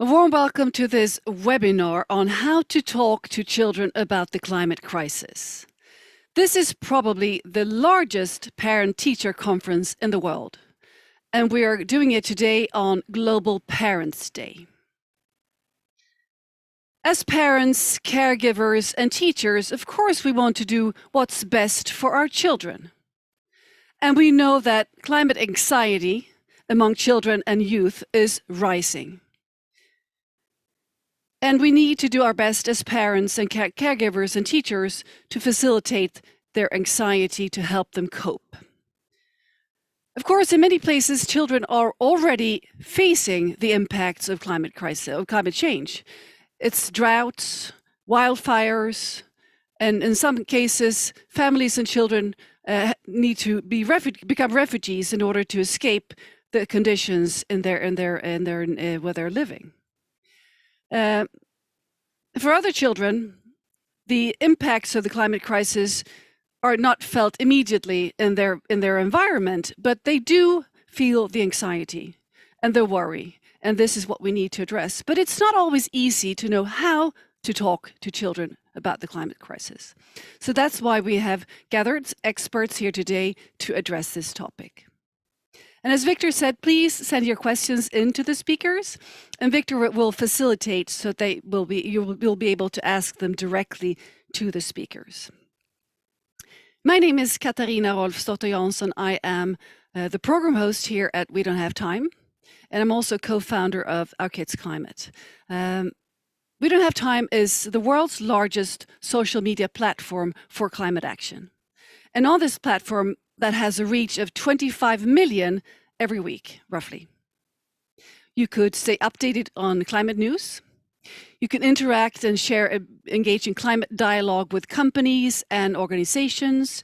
A warm welcome to this webinar on how to talk to children about the climate crisis. This is probably the largest parent-teacher conference in the world, and we are doing it today on Global Parents' Day. As parents, caregivers, and teachers, of course, we want to do what's best for our children. And we know that climate anxiety among children and youth is rising. And we need to do our best as parents and caregivers and teachers to facilitate their anxiety to help them cope. Of course, in many places, children are already facing the impacts of climate change. It's droughts, wildfires, and in some cases, families and children need to become refugees in order to escape the conditions in where they're living. For other children, the impacts of the climate crisis are not felt immediately in their environment, but they do feel the anxiety and the worry, and this is what we need to address. But it's not always easy to know how to talk to children about the climate crisis. So that's why we have gathered experts here today to address this topic. And as Victor said, please send your questions into the speakers, and Victor will facilitate so you will be able to ask them directly to the speakers. My name is Katarina Rolfsdotter Jansson. I am the program host here at We Don't Have Time, and I'm also co-founder of Our Kids Climate. We Don't Have Time is the world's largest social media platform for climate action. And on this platform, that has a reach of 25 million every week, roughly. You could stay updated on climate news. You can interact and engage in climate dialogue with companies and organizations.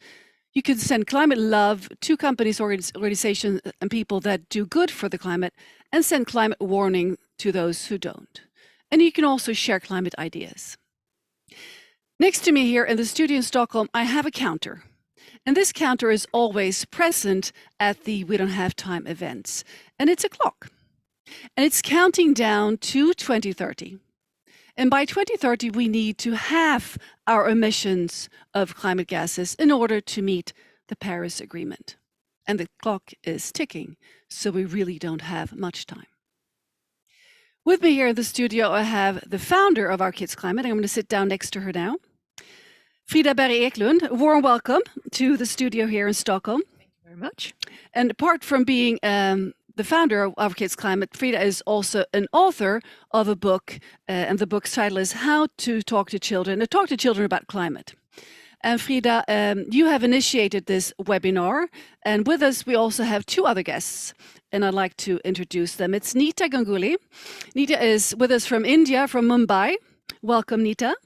You can send climate love to companies, organizations, and people that do good for the climate, and send climate warning to those who don't. And you can also share climate ideas. Next to me here in the studio in Stockholm, I have a counter. And this counter is always present at the We Don't Have Time events. And it's a clock. And it's counting down to 2030. And by 2030, we need to halve our emissions of climate gases in order to meet the Paris Agreement. And the clock is ticking, so we really don't have much time. With me here in the studio, I have the founder of Our Kids Climate. I'm going to sit down next to her now. Frida Berg Eklund, a warm welcome to the studio here in Stockholm. Thank you very much. And apart from being the founder of Our Kids Climate, Frida is also an author of a book, and the book's title is How to Talk to Children about Climate. And Frida, you have initiated this webinar, and with us we also have two other guests, and I'd like to introduce them. It's Nita Ganguly. Nita is with us from India, from Mumbai. Welcome, Nita.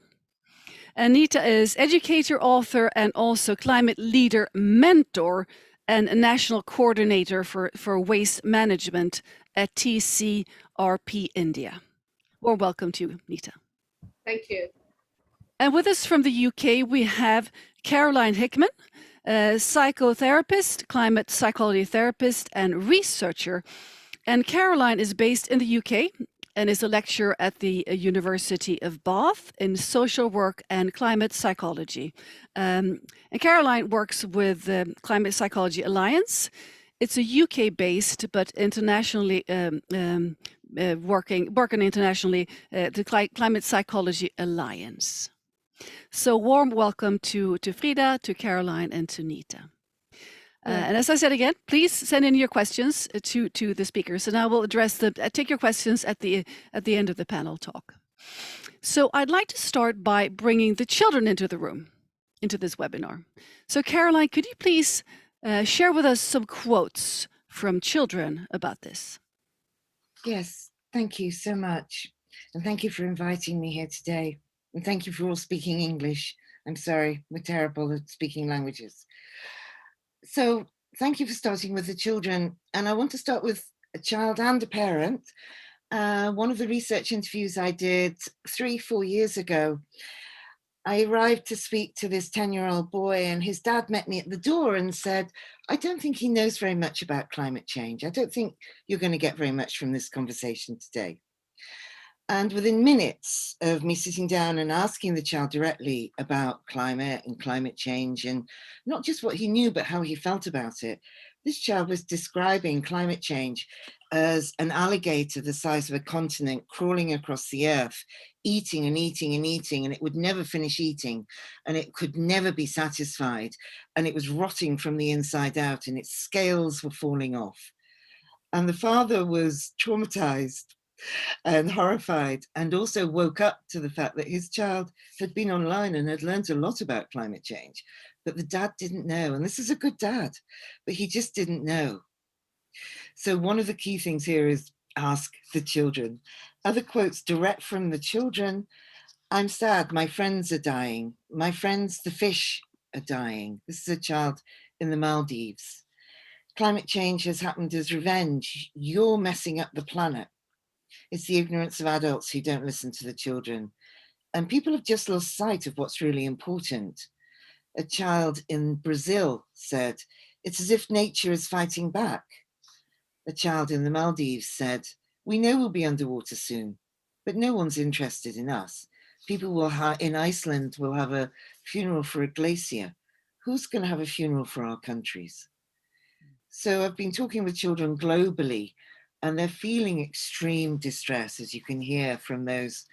And Nita is educator, author, and also climate leader mentor and a national coordinator for waste management at TCRP India. Well, welcome to you, Nita. Thank you. And with us from the UK, we have Caroline Hickman, a psychotherapist, climate psychology therapist, and researcher. And Caroline is based in the UK and is a lecturer at the University of Bath in social work and climate psychology. And Caroline works with the Climate Psychology Alliance. It's a UK-based but internationally working internationally, the Climate Psychology Alliance. So warm welcome to Frida, to Caroline, and to Nita. And as I said again, please send in your questions to the speakers, and I will take your questions at the end of the panel talk. So I'd like to start by bringing the children into the room, into this webinar. So Caroline, could you please share with us some quotes from children about this? Yes, thank you so much. And thank you for inviting me here today. And thank you for all speaking English. I'm sorry, we're terrible at speaking languages. So thank you for starting with the children. And I want to start with a child and a parent. One of the research interviews I did 3-4 years ago, I arrived to speak to this 10-year-old boy, and his dad met me at the door and said, I don't think he knows very much about climate change. I don't think you're going to get very much from this conversation today. And within minutes of me sitting down and asking the child directly about climate and climate change, and not just what he knew, but how he felt about it, this child was describing climate change as an alligator the size of a continent crawling across the earth, eating and eating and eating, and it would never finish eating, and it could never be satisfied, and it was rotting from the inside out, and its scales were falling off. And the father was traumatized and horrified, and also woke up to the fact that his child had been online and had learned a lot about climate change, but the dad didn't know. And this is a good dad, but he just didn't know. So one of the key things here is ask the children. Other quotes direct from the children: I'm sad, my friends are dying. My friends, the fish, are dying. This is a child in the Maldives. Climate change has happened as revenge. You're messing up the planet. It's the ignorance of adults who don't listen to the children. And people have just lost sight of what's really important. A child in Brazil said, it's as if nature is fighting back. A child in the Maldives said, we know we'll be underwater soon, but no one's interested in us. People will in Iceland will have a funeral for a glacier. Who's going to have a funeral for our countries? So I've been talking with children globally, and they're feeling extreme distress, as you can hear from those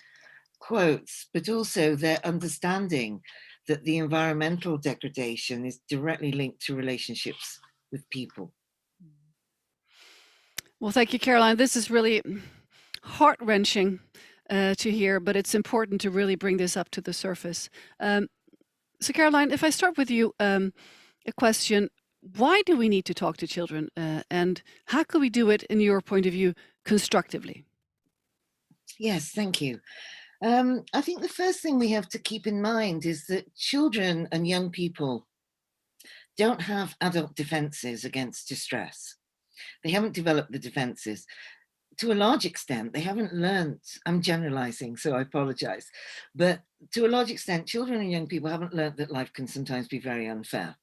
quotes, but also they're understanding that the environmental degradation is directly linked to relationships with people. Well, thank you, Caroline. This is really heart-wrenching to hear, but it's important to really bring this up to the surface. So Caroline, if I start with you, a question: why do we need to talk to children, and how can we do it, in your point of view, constructively? Yes, thank you. I think the first thing we have to keep in mind is that children and young people don't have adult defenses against distress. They haven't developed the defenses. To a large extent, they haven't learned, I'm generalizing, so I apologize, but to a large extent, children and young people haven't learned that life can sometimes be very unfair.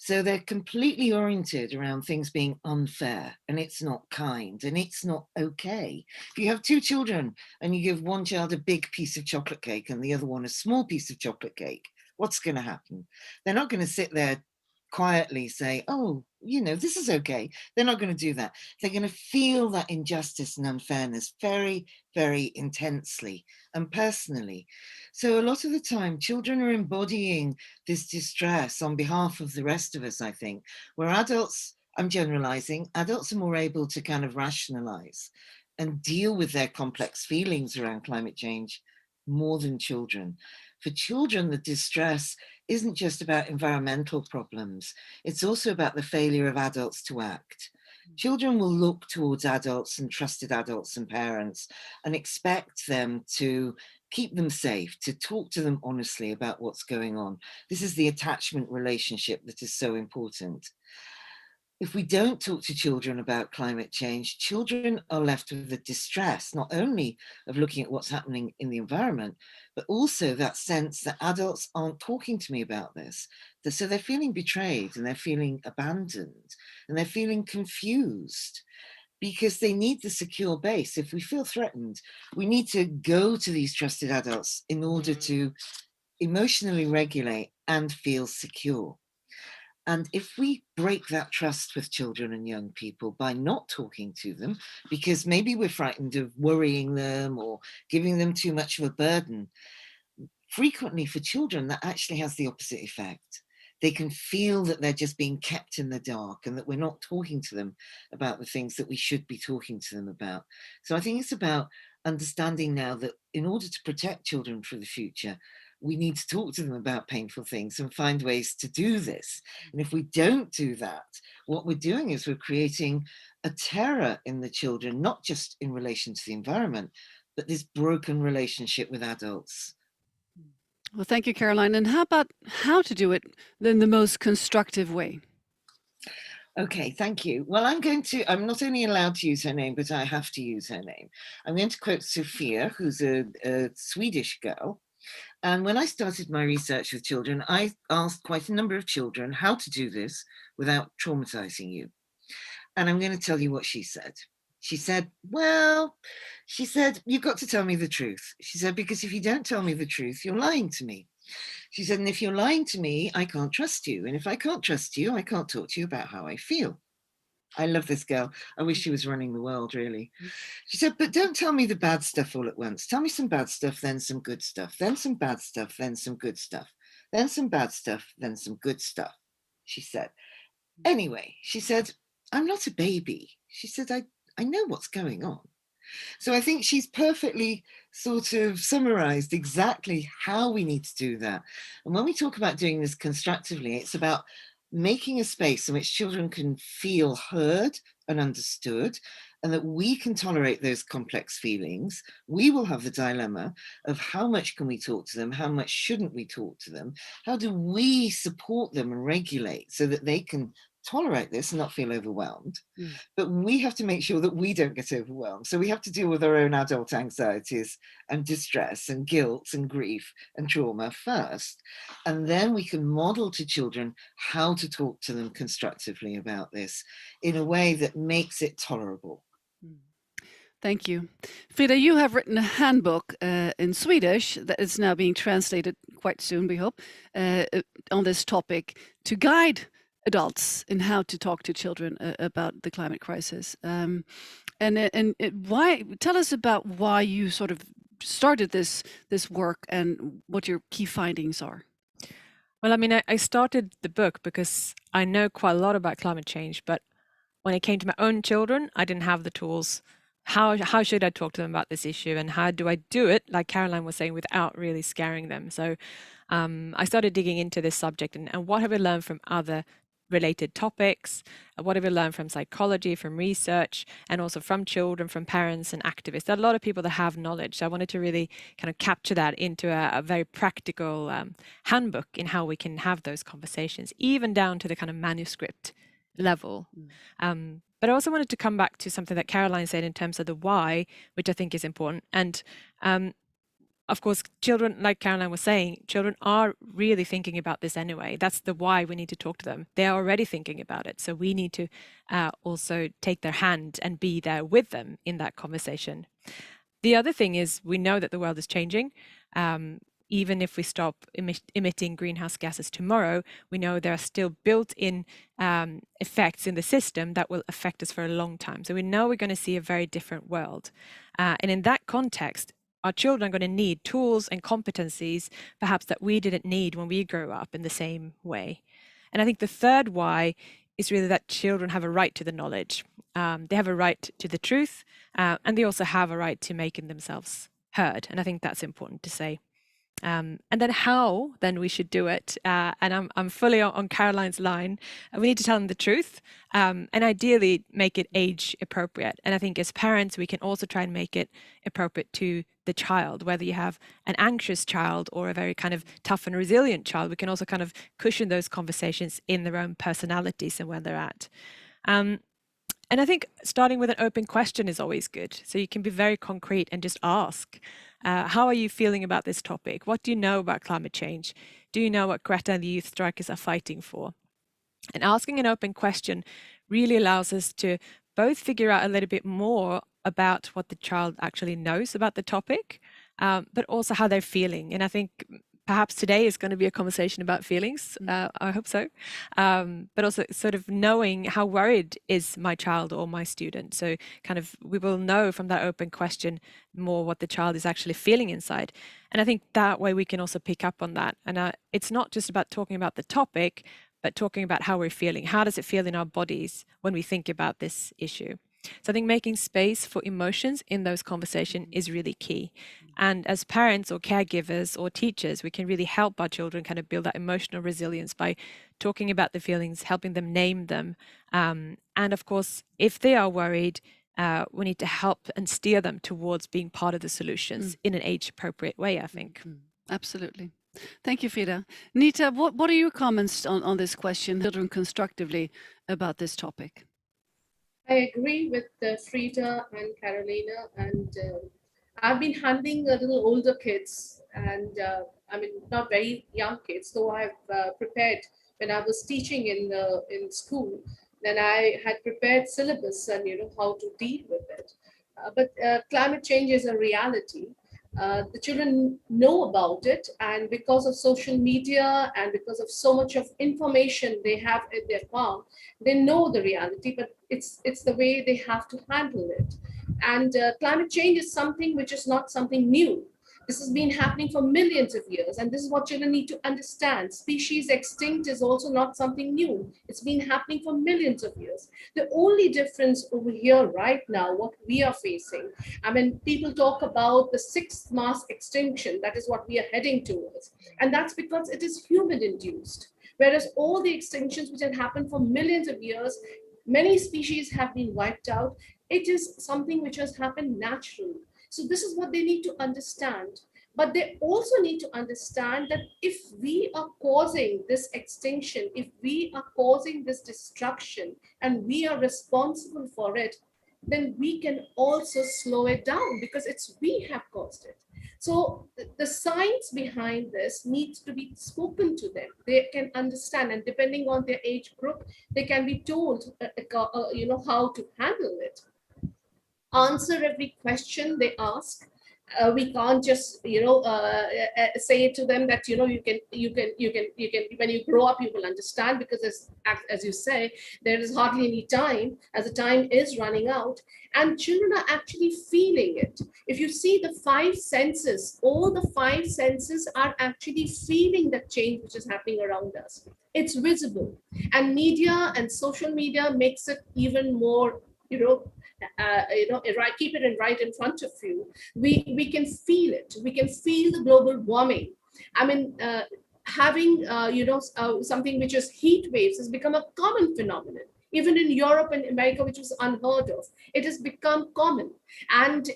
So they're completely oriented around things being unfair, and it's not kind, and it's not okay. If you have two children and you give one child a big piece of chocolate cake and the other one a small piece of chocolate cake, what's going to happen? They're not going to sit there quietly say, oh, you know, this is okay. They're not going to do that. They're going to feel that injustice and unfairness very, very intensely and personally. So a lot of the time, children are embodying this distress on behalf of the rest of us, I think, where adults, I'm generalizing, adults are more able to kind of rationalize and deal with their complex feelings around climate change more than children. For children, the distress isn't just about environmental problems, it's also about the failure of adults to act. Children will look towards adults and trusted adults and parents and expect them to keep them safe, to talk to them honestly about what's going on. This is the attachment relationship that is so important. If we don't talk to children about climate change, children are left with the distress, not only of looking at what's happening in the environment, but also that sense that adults aren't talking to me about this. So they're feeling betrayed, and they're feeling abandoned, and they're feeling confused, because they need the secure base. If we feel threatened, we need to go to these trusted adults in order to emotionally regulate and feel secure. And if we break that trust with children and young people by not talking to them, because maybe we're frightened of worrying them or giving them too much of a burden, frequently for children, that actually has the opposite effect. They can feel that they're just being kept in the dark and that we're not talking to them about the things that we should be talking to them about. So I think it's about understanding now that in order to protect children for the future, we need to talk to them about painful things and find ways to do this. And if we don't do that, what we're doing is we're creating a terror in the children, not just in relation to the environment, but this broken relationship with adults. Well, thank you, Caroline. And how about how to do it in the most constructive way? Okay, thank you. Well, I'm not only allowed to use her name, but I have to use her name. I'm going to quote Sophia, who's a Swedish girl. And when I started my research with children, I asked quite a number of children how to do this without traumatizing you. And I'm going to tell you what she said. She said, well, she said, you've got to tell me the truth. She said, because if you don't tell me the truth, you're lying to me. She said, and if you're lying to me, I can't trust you. And if I can't trust you, I can't talk to you about how I feel. I love this girl. I wish she was running the world, really. She said, but don't tell me the bad stuff all at once. Tell me some bad stuff, then some good stuff, then some bad stuff, then some good stuff, then some bad stuff, then some good stuff, she said. Anyway, she said, I'm not a baby. She said, I know what's going on. So I think she's perfectly sort of summarized exactly how we need to do that. And when we talk about doing this constructively, it's about making a space in which children can feel heard and understood, and that we can tolerate those complex feelings. We will have the dilemma of how much can we talk to them, how much shouldn't we talk to them, how do we support them and regulate so that they can tolerate this and not feel overwhelmed. But we have to make sure that we don't get overwhelmed. So we have to deal with our own adult anxieties and distress and guilt and grief and trauma first. And then we can model to children how to talk to them constructively about this in a way that makes it tolerable. Thank you. Frida, you have written a handbook in Swedish that is now being translated quite soon, we hope, on this topic to guide adults in how to talk to children about the climate crisis. Why? Tell us about why you sort of started this work and what your key findings are. Well, I mean, I started the book because I know quite a lot about climate change, but when it came to my own children, I didn't have the tools. How should I talk to them about this issue, and how do I do it, like Caroline was saying, without really scaring them? So I started digging into this subject and what have I learned from other related topics, what have we learned from psychology, from research, and also from children, from parents and activists. There are a lot of people that have knowledge. So I wanted to really kind of capture that into a very practical handbook in how we can have those conversations, even down to the kind of manuscript level. But I also wanted to come back to something that Caroline said in terms of the why, which I think is important. And of course, children, like Caroline was saying, children are really thinking about this anyway. That's the why we need to talk to them. They're already thinking about it. So we need to also take their hand and be there with them in that conversation. The other thing is we know that the world is changing. Even if we stop emitting greenhouse gases tomorrow, we know there are still built-in effects in the system that will affect us for a long time. So we know we're going to see a very different world. And in that context, our children are going to need tools and competencies, perhaps that we didn't need when we grew up in the same way. And I think the third why is really that children have a right to the knowledge. They have a right to the truth, and they also have a right to making themselves heard. And I think that's important to say. And then how then we should do it. And I'm fully on Caroline's line. We need to tell them the truth, and ideally make it age appropriate. And I think as parents, we can also try and make it appropriate to the child, whether you have an anxious child or a very kind of tough and resilient child. We can also kind of cushion those conversations in their own personalities and where they're at. And I think starting with an open question is always good. So you can be very concrete and just ask, how are you feeling about this topic? What do you know about climate change? Do you know what Greta and the youth strikers are fighting for? And asking an open question really allows us to both figure out a little bit more about what the child actually knows about the topic, but also how they're feeling. And I think perhaps today is going to be a conversation about feelings. I hope so. But also sort of knowing how worried is my child or my student. So kind of we will know from that open question more what the child is actually feeling inside. And I think that way we can also pick up on that. And it's not just about talking about the topic, but talking about how we're feeling. How does it feel in our bodies when we think about this issue? So I think making space for emotions in those conversations is really key. And as parents or caregivers or teachers, we can really help our children kind of build that emotional resilience by talking about the feelings, helping them name them. And of course, if they are worried, we need to help and steer them towards being part of the solutions in an age-appropriate way, I think. Absolutely. Thank you, Frida. Nita, what are your comments on this question, children constructively, about this topic? I agree with Frida and Carolina, and I've been handling a little older kids, and I mean not very young kids, though I've prepared when I was teaching in school. Then I had prepared syllabus and how to deal with it. But climate change is a reality. The children know about it, and because of social media and because of so much of information they have in their palm, they know the reality. But it's the way they have to handle it. And climate change is something which is not something new. This has been happening for millions of years, and this is what children need to understand. Species extinct is also not something new. It's been happening for millions of years. The only difference over here right now, what we are facing, I mean, people talk about the sixth mass extinction. That is what we are heading towards. And that's because it is human induced. Whereas all the extinctions which had happened for millions of years, many species have been wiped out. It is something which has happened naturally. So this is what they need to understand. But they also need to understand that if we are causing this extinction, if we are causing this destruction, and we are responsible for it, then we can also slow it down because it's we have caused it. So the science behind this needs to be spoken to them. They can understand, and depending on their age group, they can be told, how to handle it, answer every question they ask. We can't just say it to them that you can when you grow up you will understand, because as you say, there is hardly any time, as the time is running out, and children are actually feeling it. If you see the five senses, all the five senses are actually feeling the change which is happening around us. It's visible, and media and social media makes it even more, keep it right in front of you. We can feel it. We can feel the global warming. I mean, having something which is heat waves has become a common phenomenon. Even in Europe and America, which was unheard of, it has become common. And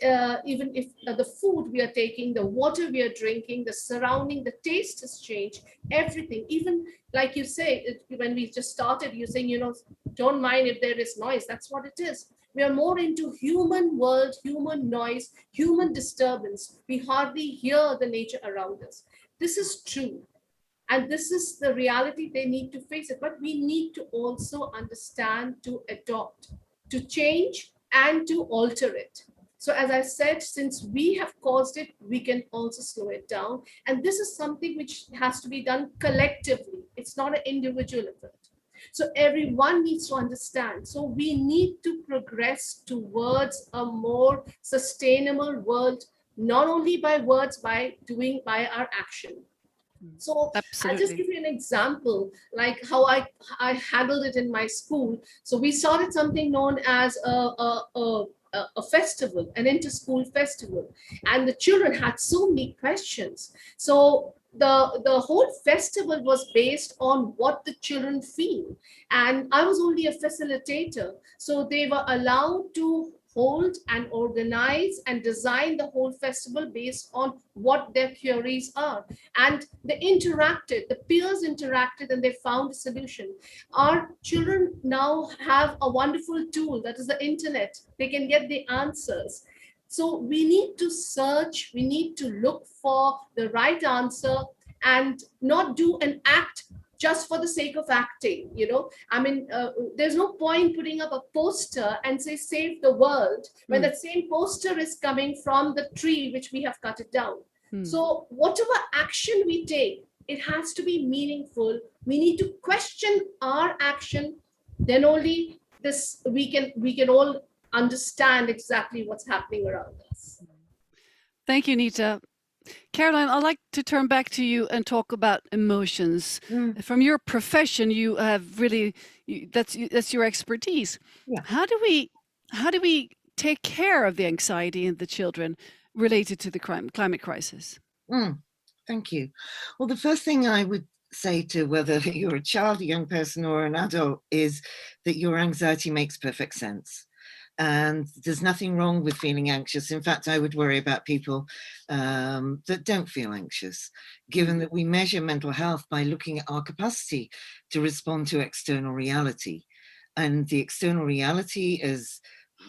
even if the food we are taking, the water we are drinking, the surrounding, the taste has changed, everything. Even like you say, when we just started, you're saying, don't mind if there is noise. That's what it is. We are more into human world, human noise, human disturbance. We hardly hear the nature around us. This is true. And this is the reality. They need to face it. But we need to also understand to adopt, to change, and to alter it. So as I said, since we have caused it, we can also slow it down. And this is something which has to be done collectively. It's not an individual effort. So everyone needs to understand. So we need to progress towards a more sustainable world, not only by words, by our action. So I'll just Absolutely. give you an example, like how I handled it in my school. So we started something known as a festival, an inter-school festival, and the children had so many questions. So the whole festival was based on what the children feel, and I was only a facilitator, so they were allowed to hold and organize and design the whole festival based on what their queries are. And they interacted, the peers interacted, and they found a solution. Our children now have a wonderful tool, that is the internet. They can get the answers. So we need to search, we need to look for the right answer, and not do an act just for the sake of acting. I mean, there's no point putting up a poster and say save the world when that same poster is coming from the tree which we have cut it down. So whatever action we take, it has to be meaningful. We need to question our action. Then only this we can all understand exactly what's happening around us. Thank you, Nita. Caroline, I'd like to turn back to you and talk about emotions. From your profession, you have really that's your expertise. Yeah. How do we take care of the anxiety in the children related to the climate crisis? Thank you. Well, the first thing I would say to whether you're a child, a young person, or an adult is that your anxiety makes perfect sense. And there's nothing wrong with feeling anxious. In fact, I would worry about people that don't feel anxious, given that we measure mental health by looking at our capacity to respond to external reality. And the external reality, as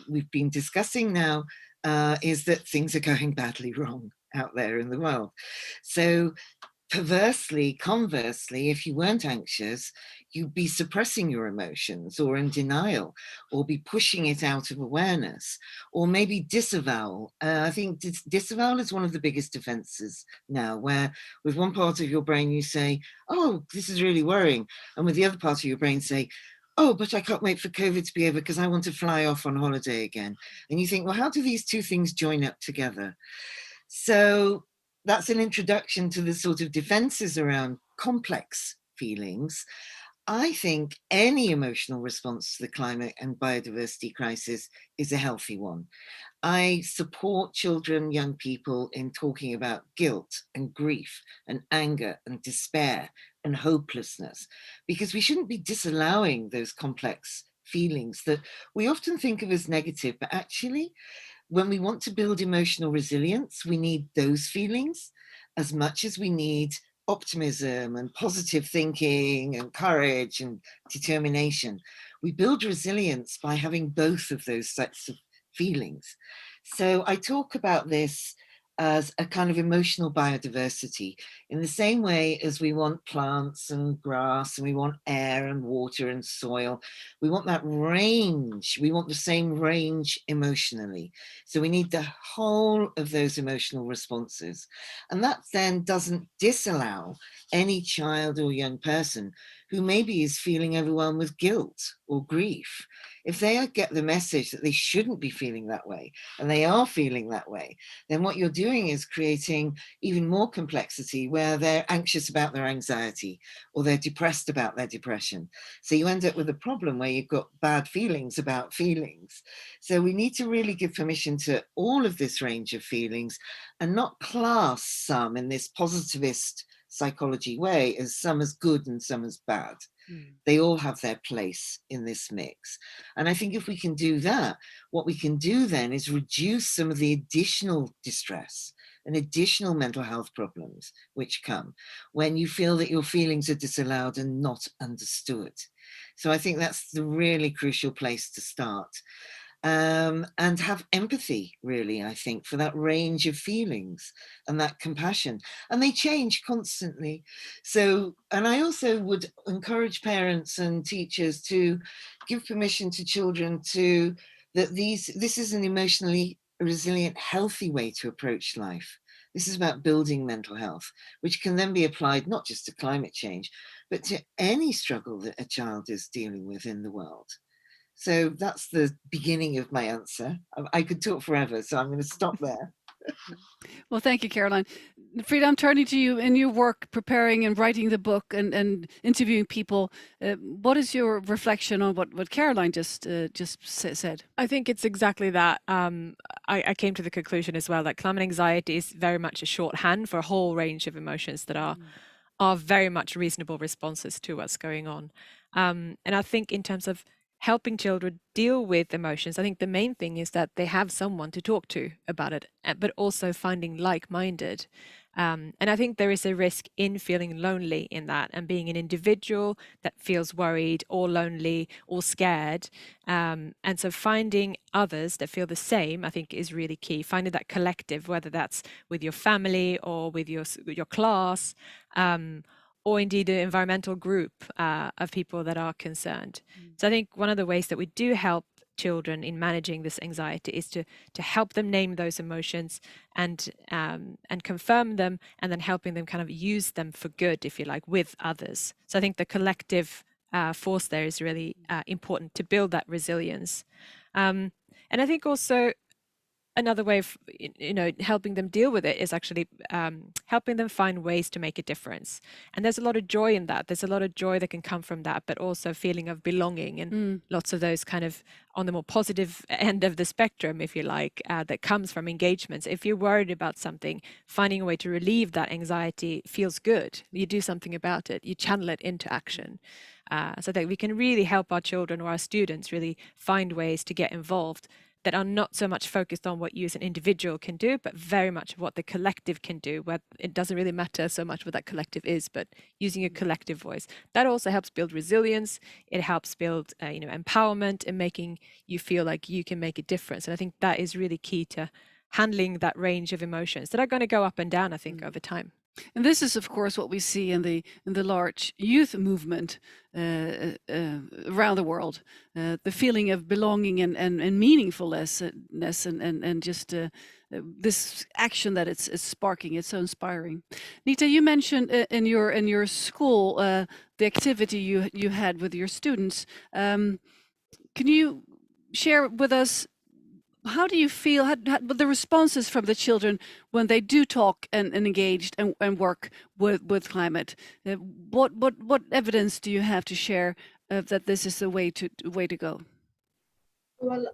we've been discussing now, is that things are going badly wrong out there in the world. So conversely, if you weren't anxious, you'd be suppressing your emotions or in denial or be pushing it out of awareness or maybe disavowal. I think disavowal is one of the biggest defenses now, where with one part of your brain you say, oh, this is really worrying. And with the other part of your brain say, oh, but I can't wait for COVID to be over because I want to fly off on holiday again. And you think, well, how do these two things join up together? So that's an introduction to the sort of defenses around complex feelings. I think any emotional response to the climate and biodiversity crisis is a healthy one. I support children, young people in talking about guilt and grief and anger and despair and hopelessness, because we shouldn't be disallowing those complex feelings that we often think of as negative, but actually when we want to build emotional resilience, we need those feelings as much as we need optimism and positive thinking and courage and determination. We build resilience by having both of those sets of feelings. So I talk about this as a kind of emotional biodiversity in the same way as we want plants and grass and we want air and water and soil. We want that range. We want the same range emotionally. So we need the whole of those emotional responses. And that then doesn't disallow any child or young person who maybe is feeling overwhelmed with guilt or grief. If they get the message that they shouldn't be feeling that way, and they are feeling that way, then what you're doing is creating even more complexity where they're anxious about their anxiety or they're depressed about their depression. So you end up with a problem where you've got bad feelings about feelings. So we need to really give permission to all of this range of feelings and not class some in this positivist psychology way as some as good and some as bad. They all have their place in this mix. And I think if we can do that, what we can do then is reduce some of the additional distress and additional mental health problems which come when you feel that your feelings are disallowed and not understood. So I think that's the really crucial place to start. And have empathy, really, I think, for that range of feelings and that compassion. And they change constantly. So, and I also would encourage parents and teachers to give permission to children to that this is an emotionally resilient, healthy way to approach life. This is about building mental health, which can then be applied not just to climate change, but to any struggle that a child is dealing with in the world. So that's the beginning of my answer. I could talk forever, so I'm going to stop there. Well, thank you, Caroline. Frida, I'm turning to you in your work preparing and writing the book and interviewing people. What is your reflection on what Caroline just said? I think it's exactly that. I came to the conclusion as well that climate anxiety is very much a shorthand for a whole range of emotions that are very much reasonable responses to what's going on. And I think in terms of helping children deal with emotions, I think the main thing is that they have someone to talk to about it, but also finding like-minded. And I think there is a risk in feeling lonely in that and being an individual that feels worried or lonely or scared. And so finding others that feel the same, I think, is really key. Finding that collective, whether that's with your family or with your class, or indeed an environmental group of people that are concerned. So I think one of the ways that we do help children in managing this anxiety is to help them name those emotions and confirm them, and then helping them kind of use them for good, if you like, with others. So I think the collective force there is really important to build that resilience. And I think also another way of helping them deal with it is actually helping them find ways to make a difference. And there's a lot of joy in that. There's a lot of joy that can come from that, but also a feeling of belonging and lots of those kind of on the more positive end of the spectrum, if you like, that comes from engagements. If you're worried about something, finding a way to relieve that anxiety feels good. You do something about it. You channel it into action. So that we can really help our children or our students really find ways to get involved that are not so much focused on what you as an individual can do, but very much what the collective can do, where it doesn't really matter so much what that collective is, but using a collective voice. That also helps build resilience. It helps build empowerment and making you feel like you can make a difference. And I think that is really key to handling that range of emotions that are going to go up and down, I think, over time. And this is, of course, what we see in the large youth movement around the world. The feeling of belonging and meaningfulness, and just this action that it's sparking. It's so inspiring. Nita, you mentioned in your school the activity you had with your students. Can you share with us, how do you feel, the responses from the children when they do talk and engaged and work with climate? What evidence do you have to share that this is the way to go? Well,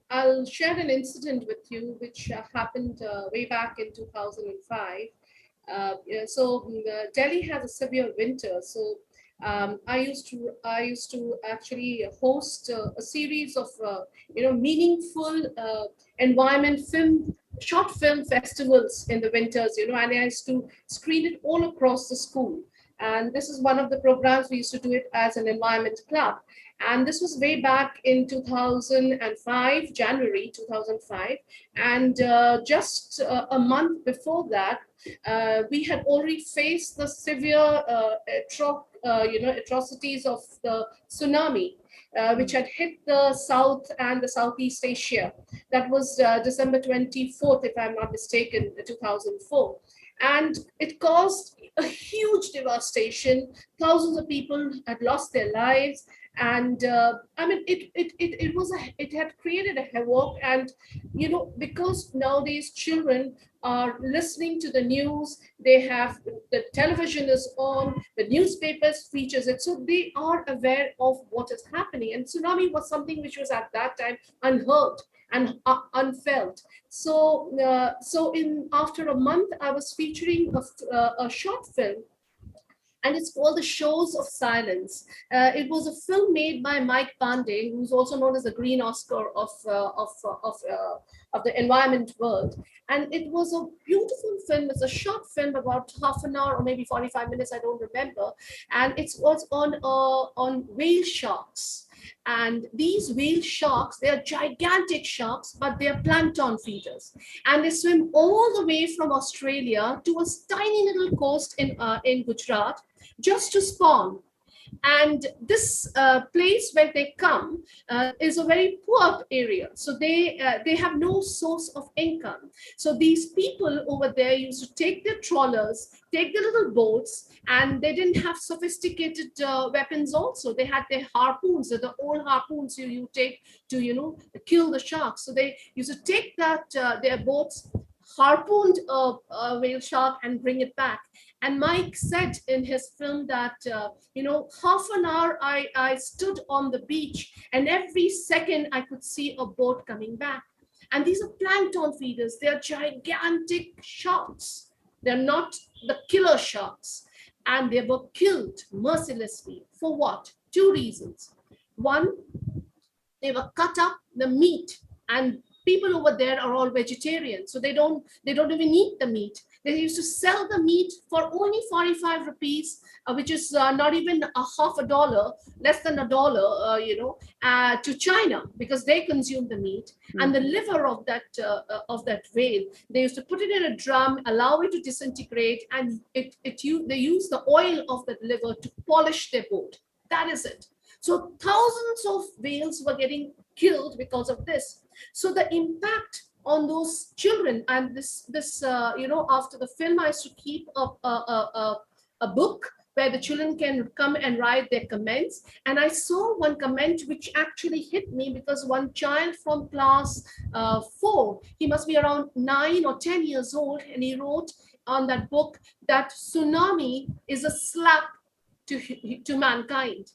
I'll share an incident with you which happened way back in 2005. Yeah, so Delhi has a severe winter. So I used to actually host a series of meaningful short film festivals in the winters. And I used to screen it all across the school. And this is one of the programs. We used to do it as an environment club. And this was way back in 2005, January 2005. And just a month before that, we had already faced the severe atrocities of the tsunami, which had hit the South and the Southeast Asia. That was December 24th, if I'm not mistaken, 2004. And it caused a huge devastation. Thousands of people had lost their lives. And it had created a havoc. And because nowadays children are listening to the news, the television is on, the newspapers features it, so they are aware of what is happening. And tsunami was something which was at that time unheard and unfelt. So after a month, I was featuring a short film, and it's called The Shores of Silence. It was a film made by Mike Pandey, who's also known as the Green Oscar of the environment world. And it was a beautiful film. It's a short film, about half an hour or maybe 45 minutes, I don't remember. And it was on whale sharks. And these whale sharks, they are gigantic sharks, but they are plankton feeders. And they swim all the way from Australia to a tiny little coast in Gujarat just to spawn. And this place where they come is a very poor area. So they have no source of income. So these people over there used to take their trawlers, take the little boats, and they didn't have sophisticated weapons also. They had their harpoons, the old harpoons you take to, kill the sharks. So they used to take their boats, harpooned a whale shark and bring it back. And Mike said in his film that, half an hour I stood on the beach, and every second I could see a boat coming back. And these are plankton feeders. They are gigantic sharks. They're not the killer sharks. And they were killed mercilessly. For what? Two reasons. One, they were cut up the meat, and people over there are all vegetarian, so they don't even eat the meat. They used to sell the meat for only 45 rupees, which is not even half a dollar, less than $1, to China, because they consume the meat. And the liver of that whale, they used to put it in a drum, allow it to disintegrate, and they use the oil of that liver to polish their boat. That is it. So thousands of whales were getting killed because of this. So the impact on those children, and this after the film, I used to keep a book where the children can come and write their comments. And I saw one comment which actually hit me, because one child from class 4, he must be around 9 or 10 years old, and he wrote on that book that tsunami is a slap to mankind.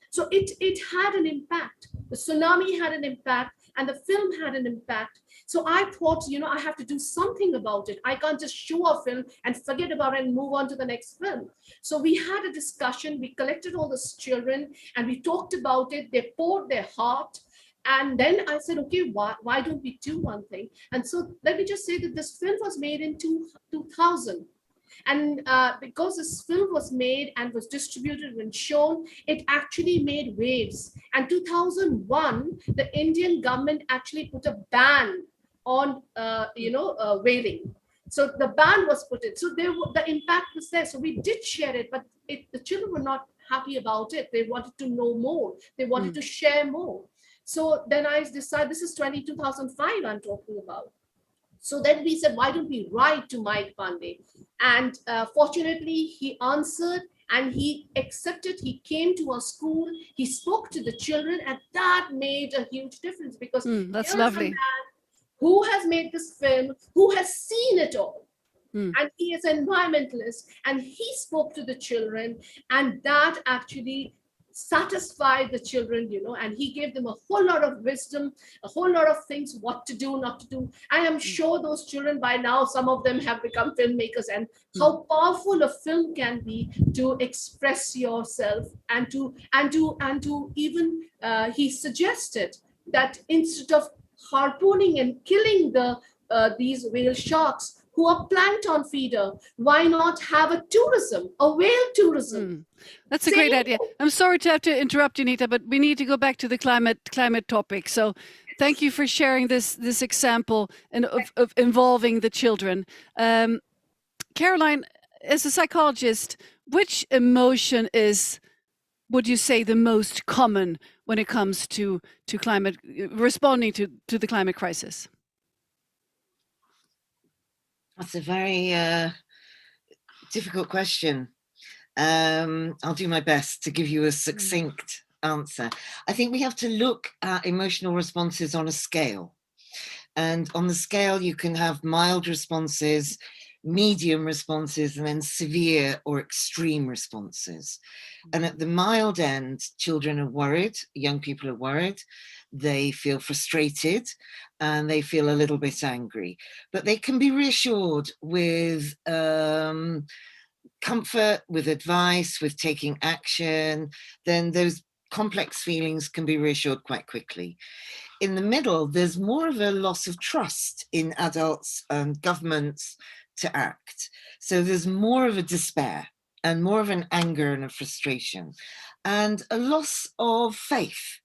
So it had an impact. The tsunami had an impact, and the film had an impact. So I thought, I have to do something about it. I can't just show a film and forget about it and move on to the next film. So we had a discussion. We collected all the children and we talked about it. They poured their heart. And then I said, okay, why don't we do one thing? And so let me just say that this film was made in 2000. And because this film was made and was distributed and shown, it actually made waves. And 2001, the Indian government actually put a ban on, whaling. So the ban was put in. So the impact was there. So we did share it, but the children were not happy about it. They wanted to know more. They wanted to share more. So then I decided, this is 2005 I'm talking about. So then we said, why don't we write to Mike Pandey? And fortunately, he answered and he accepted. He came to our school. He spoke to the children, and that made a huge difference, because That's here's a lovely. man who has made this film, who has seen it all. Mm. And he is an environmentalist, and he spoke to the children, and that actually satisfied the children, and he gave them a whole lot of wisdom, a whole lot of things, what to do, not to do. I am sure those children by now, some of them have become filmmakers, and how powerful a film can be to express yourself, and to even he suggested that instead of harpooning and killing these whale sharks who are plankton feeder, why not have a whale tourism? That's a great idea. I'm sorry to have to interrupt you, Nita, but we need to go back to the climate topic. So thank you for sharing this example and of involving the children. Caroline, as a psychologist, which emotion would you say, the most common when it comes to climate, responding to the climate crisis? That's a very difficult question. I'll do my best to give you a succinct answer. I think we have to look at emotional responses on a scale. And on the scale, you can have mild responses, medium responses, and then severe or extreme responses. And at the mild end, children are worried, young people are worried, they feel frustrated, and they feel a little bit angry. But they can be reassured with comfort, with advice, with taking action. Then those complex feelings can be reassured quite quickly. In the middle, there's more of a loss of trust in adults and governments to act. So there's more of a despair and more of an anger and a frustration and a loss of faith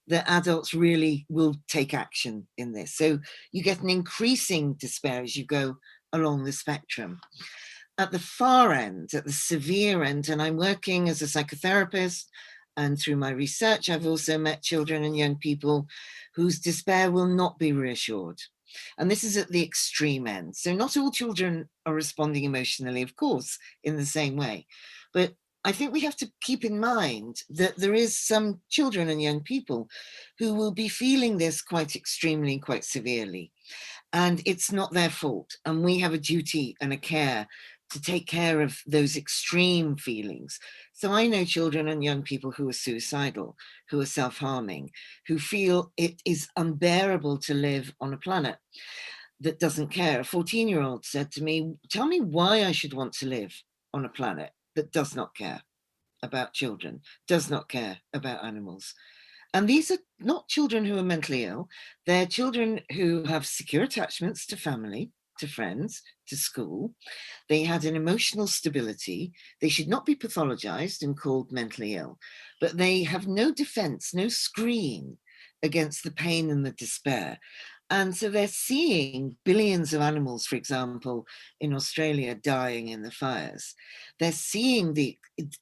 that adults really will take action in this. So you get an increasing despair as you go along the spectrum. At the far end, at the severe end, and I'm working as a psychotherapist, and through my research, I've also met children and young people whose despair will not be reassured. And this is at the extreme end. So not all children are responding emotionally, of course, in the same way. But I think we have to keep in mind that there is some children and young people who will be feeling this quite extremely and quite severely. And it's not their fault. And we have a duty and a care to take care of those extreme feelings. So I know children and young people who are suicidal, who are self-harming, who feel it is unbearable to live on a planet that doesn't care. A 14-year-old said to me, tell me why I should want to live on a planet that does not care about children, does not care about animals. And these are not children who are mentally ill. They're children who have secure attachments to family, to friends, to school. They had an emotional stability. They should not be pathologized and called mentally ill, but they have no defense, no screen against the pain and the despair. And so they're seeing billions of animals, for example, in Australia dying in the fires. They're seeing the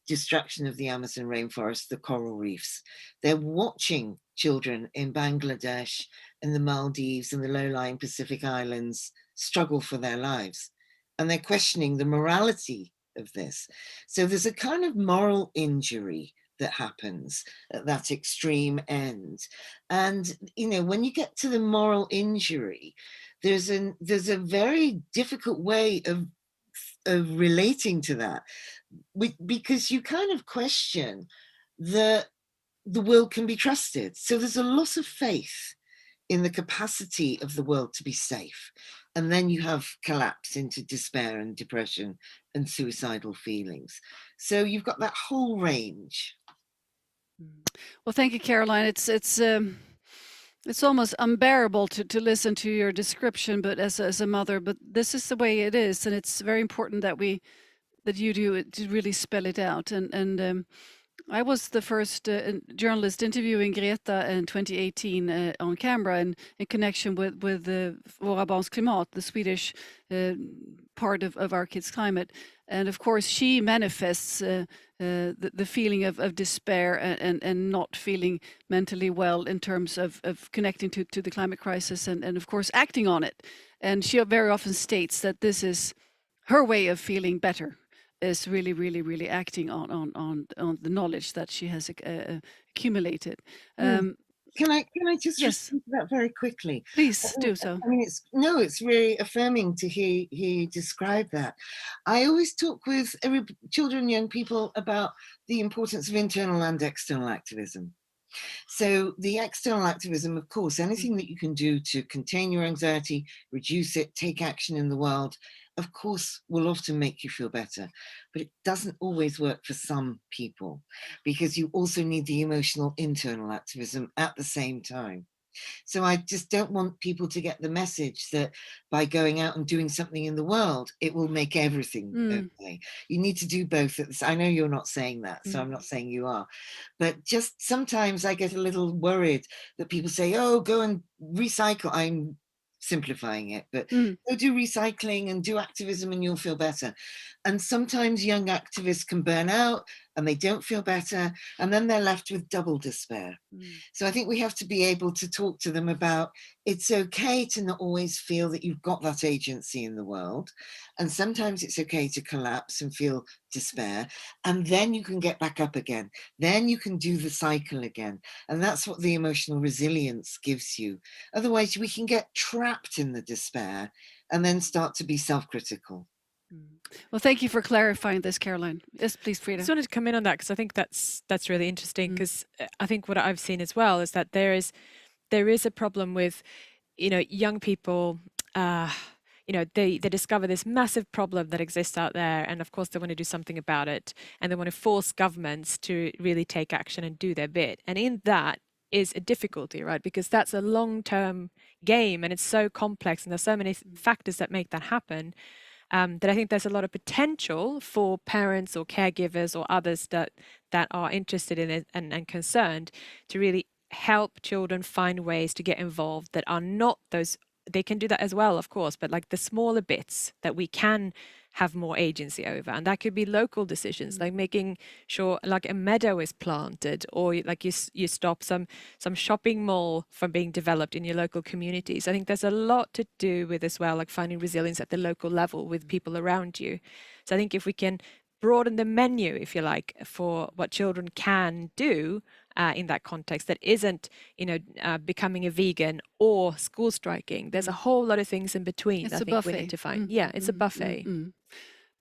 destruction of the Amazon rainforest, the coral reefs. They're watching children in Bangladesh and the Maldives and the low-lying Pacific Islands struggle for their lives. And they're questioning the morality of this. So there's a kind of moral injury that happens at that extreme end. And, you know, when you get to the moral injury, there's a very difficult way of relating to that, because you kind of question that the world can be trusted. So there's a loss of faith in the capacity of the world to be safe. And then you have collapse into despair and depression and suicidal feelings. So you've got that whole range. Well, thank you, Caroline. It's almost unbearable to listen to your description, but as a mother, but this is the way it is, and it's very important that you do to really spell it out. And I was the first journalist interviewing Greta in 2018 on camera in connection with Våra Barns Klimat, the Swedish part of Our Kids Climate. And of course, she manifests the feeling of despair and not feeling mentally well in terms of connecting to the climate crisis and of course, acting on it. And she very often states that this is her way of feeling better, is really acting on the knowledge that she has accumulated. Can I just Yes. respond to that very quickly? Please do so. I mean, it's really affirming to hear you describe that. I always talk with children, young people about the importance of internal and external activism. So the external activism, of course, anything that you can do to contain your anxiety, reduce it, take action in the world, of course, will often make you feel better. But it doesn't always work for some people, because you also need the emotional internal activism at the same time. So I just don't want people to get the message that by going out and doing something in the world, it will make everything okay. You need to do both. I know you're not saying that, so I'm not saying you are. But just sometimes I get a little worried that people say, oh, go and recycle. I'm simplifying it, but go do recycling and do activism and you'll feel better. And sometimes young activists can burn out and they don't feel better, and then they're left with double despair. So I think we have to be able to talk to them about it's okay to not always feel that you've got that agency in the world. And sometimes it's okay to collapse and feel despair. And then you can get back up again. Then you can do the cycle again. And that's what the emotional resilience gives you. Otherwise, we can get trapped in the despair and then start to be self-critical. Well, thank you for clarifying this, Caroline. Yes, please, I Frida. just wanted to come in on that because I think that's really interesting, because I think what I've seen as well is that there is a problem with, young people. They discover this massive problem that exists out there, and of course they want to do something about it, and they want to force governments to really take action and do their bit. And in that is a difficulty, right? Because that's a long-term game, and it's so complex, and there's so many factors that make that happen. That I think there's a lot of potential for parents or caregivers or others that are interested in it and concerned to really help children find ways to get involved that are not those. They can do that as well, of course, but like the smaller bits that we can have more agency over. And that could be local decisions, like making sure like a meadow is planted, or like you stop some shopping mall from being developed in your local communities. I think there's a lot to do with as well, like finding resilience at the local level with people around you. So I think if we can broaden the menu, if you like, for what children can do in that context, that isn't, becoming a vegan or school striking. There's a whole lot of things in between. It's I a think buffet. we need to find. Yeah, it's a buffet.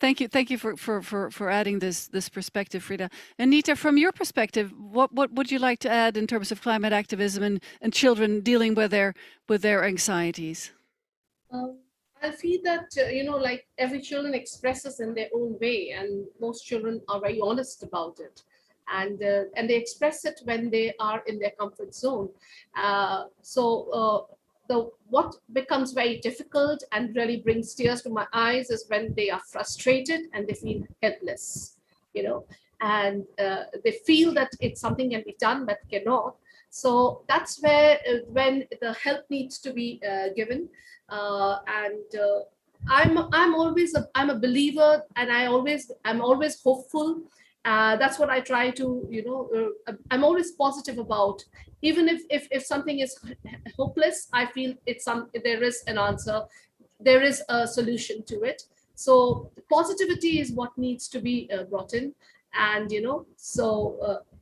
Thank you for adding this perspective, Frida. Anita, from your perspective, what would you like to add in terms of climate activism and children dealing with their anxieties? I feel that, like every children expresses in their own way, and most children are very honest about it. And they express it when they are in their comfort zone. What becomes very difficult and really brings tears to my eyes is when they are frustrated and they feel helpless, and they feel that it's something can be done but cannot. So that's where when the help needs to be given. I'm always a believer, and I'm always hopeful. That's what I try to, I'm always positive about. Even if something is hopeless, I feel there is an answer, there is a solution to it. So positivity is what needs to be brought in, and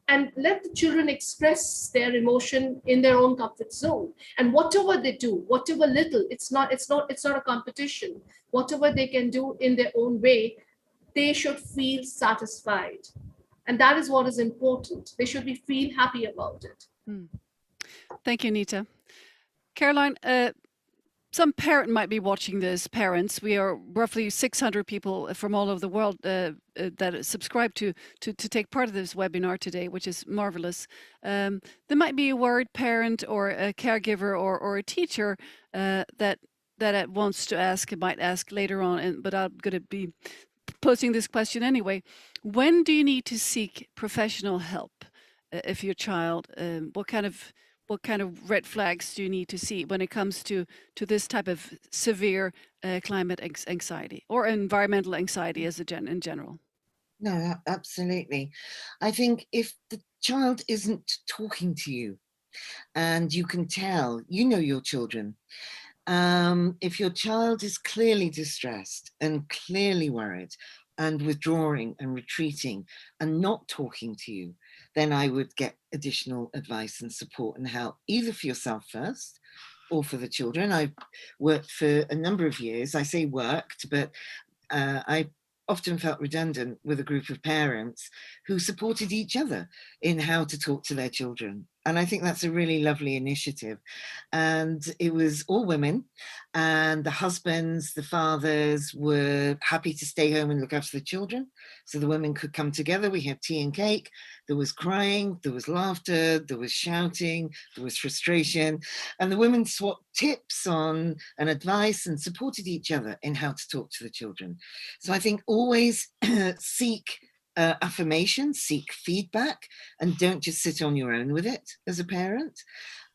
and let the children express their emotion in their own comfort zone. And whatever they do, whatever little, it's not a competition. Whatever they can do in their own way, they should feel satisfied. And that is what is important. They should feel happy about it. Thank you, Anita. Caroline, some parent might be watching this. Parents, we are roughly 600 people from all over the world that subscribe to take part of this webinar today, which is marvelous. There might be a worried parent or a caregiver or a teacher that wants to ask, might ask later on, but I'm going to be posing this question anyway. When do you need to seek professional help if your child? What kind of red flags do you need to see when it comes to this type of severe climate anxiety or environmental anxiety as in general? No, absolutely. I think if the child isn't talking to you and you can tell, you know your children, if your child is clearly distressed and clearly worried and withdrawing and retreating and not talking to you, then I would get additional advice and support and help, either for yourself first or for the children. I've worked for a number of years. I say worked, but I often felt redundant with a group of parents who supported each other in how to talk to their children. And I think that's a really lovely initiative. And it was all women, and the husbands, the fathers were happy to stay home and look after the children. So the women could come together. We had tea and cake. There was crying, there was laughter, there was shouting, there was frustration. And the women swapped tips on and advice and supported each other in how to talk to the children. So I think always seek affirmation, seek feedback, and don't just sit on your own with it as a parent.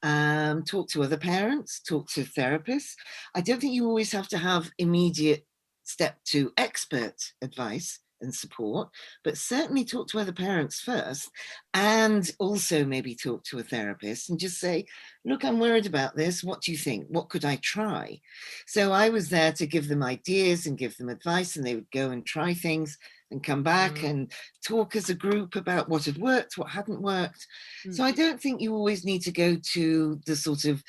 Talk to other parents, talk to therapists. I don't think you always have to have immediate step to expert advice and support, but certainly talk to other parents first, and also maybe talk to a therapist and just say, look, I'm worried about this. What do you think? What could I try? So I was there to give them ideas and give them advice, and they would go and try things and come back and talk as a group about what had worked, what hadn't worked. So I don't think you always need to go to the sort of,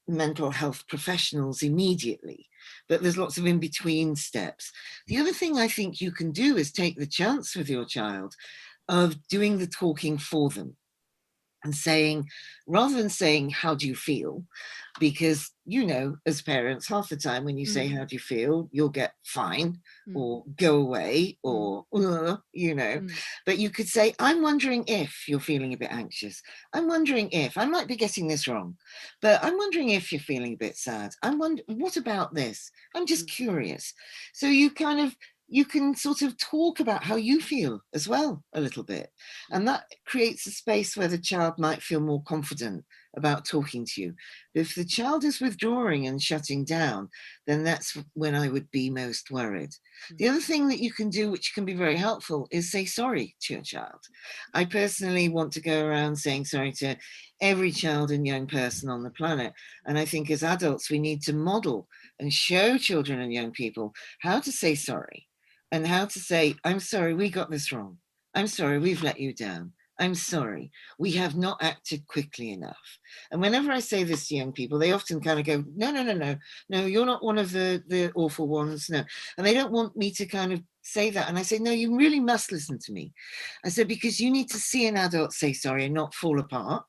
mental health professionals immediately, but there's lots of in-between steps. The other thing I think you can do is take the chance with your child of doing the talking for them and saying, rather than saying, how do you feel? Because, as parents, half the time when you say, how do you feel? You'll get fine or go away or, but you could say, I'm wondering if you're feeling a bit anxious. I'm wondering if, I might be getting this wrong, but I'm wondering if you're feeling a bit sad. I'm wondering, what about this? I'm just curious. So you can sort of talk about how you feel as well a little bit. And that creates a space where the child might feel more confident about talking to you. But if the child is withdrawing and shutting down, then that's when I would be most worried. The other thing that you can do, which can be very helpful, is say sorry to your child. I personally want to go around saying sorry to every child and young person on the planet. And I think as adults, we need to model and show children and young people how to say sorry. And how to say, I'm sorry, we got this wrong. I'm sorry, we've let you down. I'm sorry, we have not acted quickly enough. And whenever I say this to young people, they often kind of go, no, you're not one of the awful ones, no. And they don't want me to kind of say that. And I say, no, you really must listen to me. I said, because you need to see an adult say sorry and not fall apart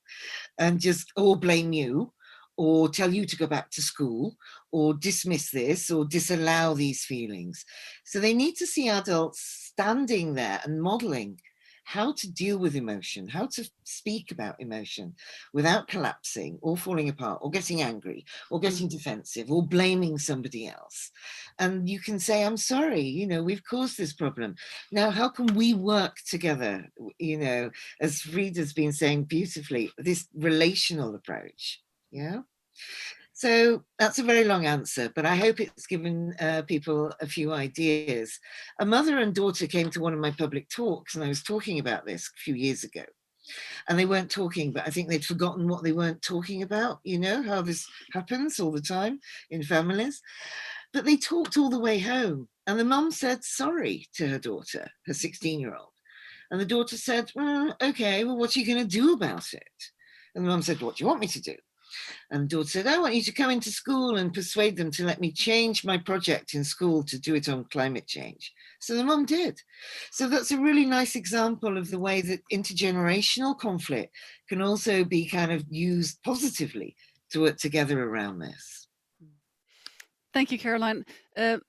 and just all blame you, or tell you to go back to school, or dismiss this, or disallow these feelings. So they need to see adults standing there and modeling how to deal with emotion, how to speak about emotion without collapsing or falling apart or getting angry or getting defensive or blaming somebody else. And you can say, I'm sorry, we've caused this problem. Now, how can we work together? As Frida's been saying beautifully, this relational approach. Yeah. So that's a very long answer, but I hope it's given people a few ideas. A mother and daughter came to one of my public talks, and I was talking about this a few years ago. And they weren't talking, but I think they'd forgotten what they weren't talking about, how this happens all the time in families. But they talked all the way home. And the mum said sorry to her daughter, her 16-year-old. And the daughter said, okay, well, what are you going to do about it? And the mum said, what do you want me to do? And the daughter said, I want you to come into school and persuade them to let me change my project in school to do it on climate change. So the mum did. So that's a really nice example of the way that intergenerational conflict can also be kind of used positively to work together around this. Thank you, Caroline. A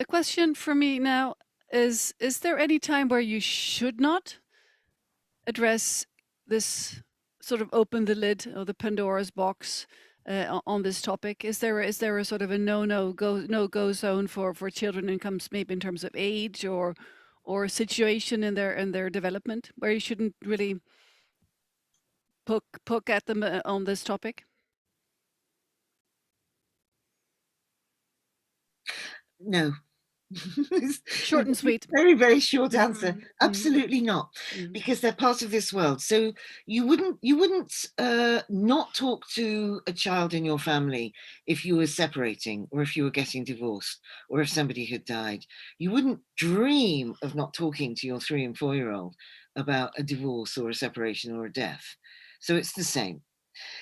question for me now is there any time where you should not address this, sort of open the lid or the Pandora's box on this topic? Is there a sort of a no go zone for children in comes maybe in terms of age or situation in their development where you shouldn't really poke at them on this topic? No. Short and sweet. Very, very short answer. Mm. Absolutely not, Mm. because they're part of this world. So you wouldn't not talk to a child in your family if you were separating, or if you were getting divorced, or if somebody had died. You wouldn't dream of not talking to your 3 and 4-year-old about a divorce or a separation or a death. So it's the same.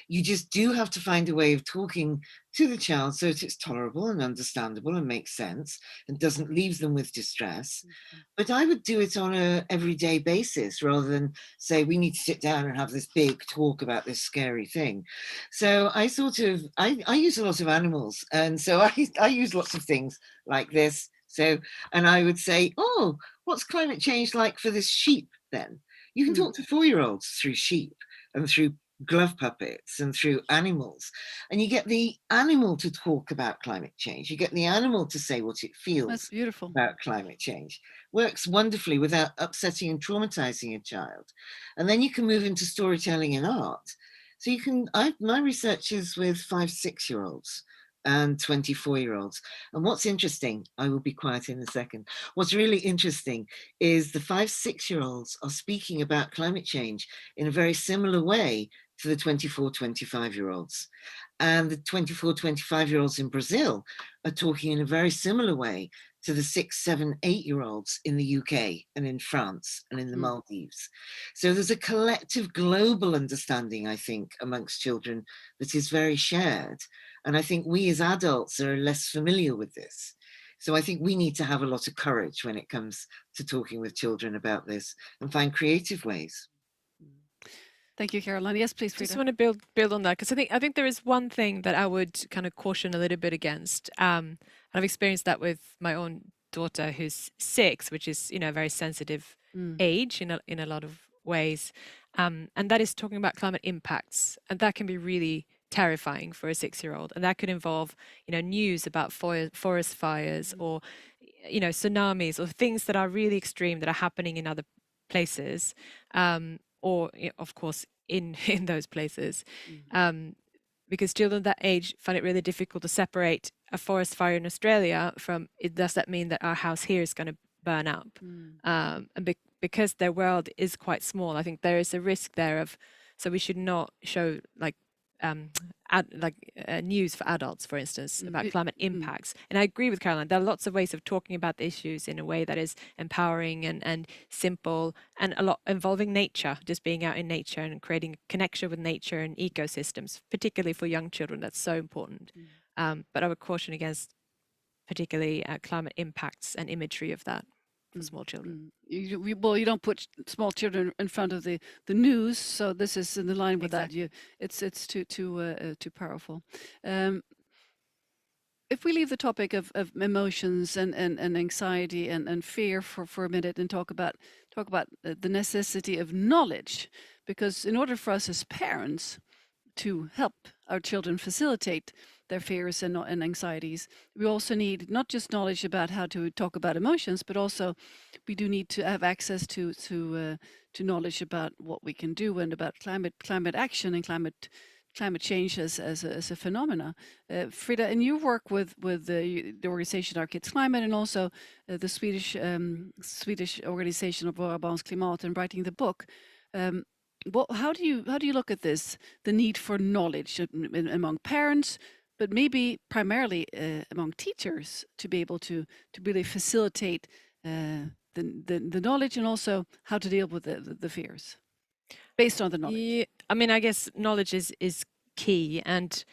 You just do have to find a way of talking to the child so that it's tolerable and understandable and makes sense and doesn't leave them with distress. But I would do it on a everyday basis rather than say we need to sit down and have this big talk about this scary thing. So I use a lot of animals, and so I use lots of things like this. So, and I would say, oh, what's climate change like for this sheep then? You can talk to 4-year-olds through sheep and through glove puppets and through animals, and you get the animal to talk about climate change. You get the animal to say what it feels. That's beautiful. About climate change. Works wonderfully without upsetting and traumatizing a child. And then you can move into storytelling and art. So you can, my research is with 5, 6-year-olds and 24-year-olds. And what's interesting, I will be quiet in a second. What's really interesting is the 5, 6-year-olds are speaking about climate change in a very similar way to the 24, 25-year-olds. And the 24, 25-year-olds in Brazil are talking in a very similar way to the 6, 7, 8-year-olds in the UK and in France and in the Maldives. So there's a collective global understanding, I think, amongst children that is very shared. And I think we as adults are less familiar with this. So I think we need to have a lot of courage when it comes to talking with children about this and find creative ways. Thank you, Caroline. Yes, please, Just Frida. want to build on that, because I think there is one thing that I would kind of caution a little bit against. And I've experienced that with my own daughter, who's 6, which is, you know, a very sensitive age in a lot of ways. And that is talking about climate impacts, and that can be really terrifying for a 6-year-old, and that could involve, you know, news about forest fires or, you know, tsunamis or things that are really extreme that are happening in other places. Or of course in those places, because children that age find it really difficult to separate a forest fire in Australia from, does that mean that our house here is going to burn up? And because their world is quite small, I think there is a risk there so we should not show like news for adults, for instance, about climate impacts. And I agree with Caroline, there are lots of ways of talking about the issues in a way that is empowering and simple, and a lot involving nature, just being out in nature and creating a connection with nature and ecosystems, particularly for young children. That's so important. But I would caution against particularly climate impacts and imagery of that for small children. You don't put small children in front of the news, so this is in the line with that. It's too powerful. If we leave the topic of emotions and anxiety and fear for a minute and talk about the necessity of knowledge, because in order for us as parents to help our children facilitate their fears and anxieties, we also need not just knowledge about how to talk about emotions, but also we do need to have access to knowledge about what we can do and about climate action and climate change as a phenomena. Frida, and you work with the organization Our Kids Climate, and also the Swedish organization of Våra Barns Klimat, and writing the book. How do you look at this? The need for knowledge among parents, but maybe primarily among teachers, to be able to really facilitate the knowledge, and also how to deal with the fears based on the knowledge. Yeah, I mean, I guess knowledge is key. And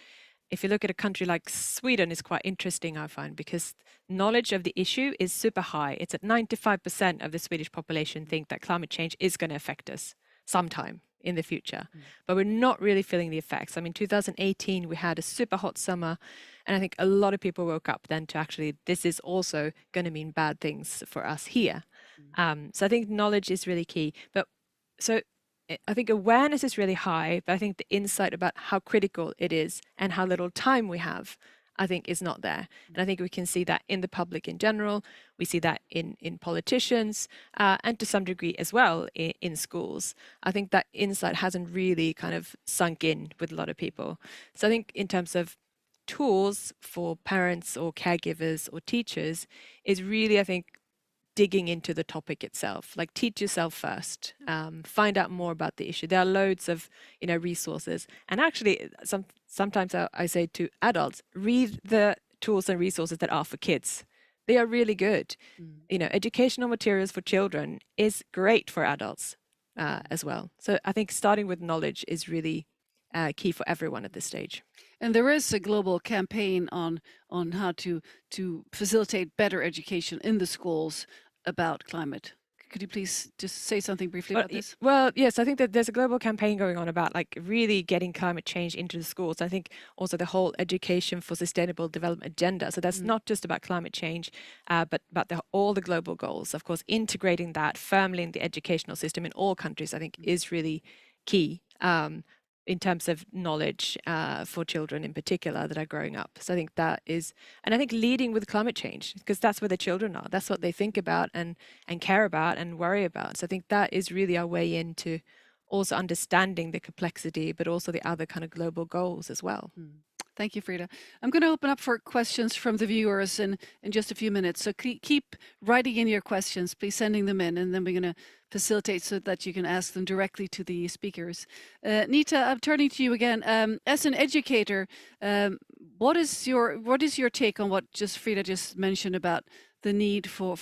if you look at a country like Sweden, it's quite interesting, I find, because knowledge of the issue is super high. It's at 95% of the Swedish population think that climate change is going to affect us sometime in the future, but we're not really feeling the effects. I mean, 2018, we had a super hot summer, and I think a lot of people woke up then to actually, this is also going to mean bad things for us here. So I think knowledge is really key. But so I think awareness is really high, but I think the insight about how critical it is and how little time we have, I think is not there. And I think we can see that in the public in general. We see that in politicians, and to some degree as well in schools. I think that insight hasn't really kind of sunk in with a lot of people. So I think in terms of tools for parents or caregivers or teachers is really, I think, digging into the topic itself. Like, teach yourself first, find out more about the issue. There are loads of resources, and actually sometimes I say to adults, read the tools and resources that are for kids. They are really good. Educational materials for children is great for adults as well. So I think starting with knowledge is really key for everyone at this stage. And there is a global campaign on how to facilitate better education in the schools about climate. Could you please just say something briefly about this? Well, yes, I think that there's a global campaign going on about like really getting climate change into the schools. I think also the whole education for sustainable development agenda. So that's not just about climate change, but about all the global goals. Of course, integrating that firmly in the educational system in all countries, I think, is really key. In terms of knowledge for children in particular that are growing up. So I think that is, and I think leading with climate change, because that's where the children are. That's what they think about and care about and worry about. So I think that is really our way into also understanding the complexity, but also the other kind of global goals as well. Thank you, Frida. I'm going to open up for questions from the viewers in just a few minutes. So keep writing in your questions, please sending them in, and then we're going to facilitate so that you can ask them directly to the speakers. Nita, I'm turning to you again. As an educator, what is your take on what Frida just mentioned about the need for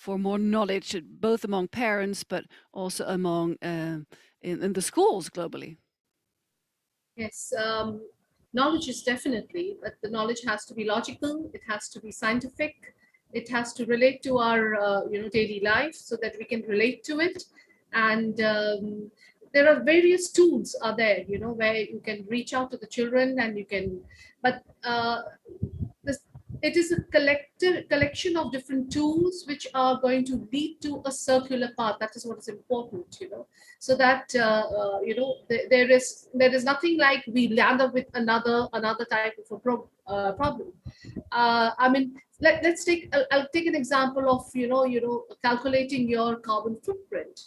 more knowledge, both among parents but also among in the schools globally? Yes. Knowledge is definitely, but the knowledge has to be logical, it has to be scientific, it has to relate to our daily life so that we can relate to it. And there are various tools are there, where you can reach out to the children and you can, but it is a collection of different tools which are going to lead to a circular path. That is what is important, so that there is nothing like we land up with another type of a problem. I mean, let's I'll take an example of calculating your carbon footprint.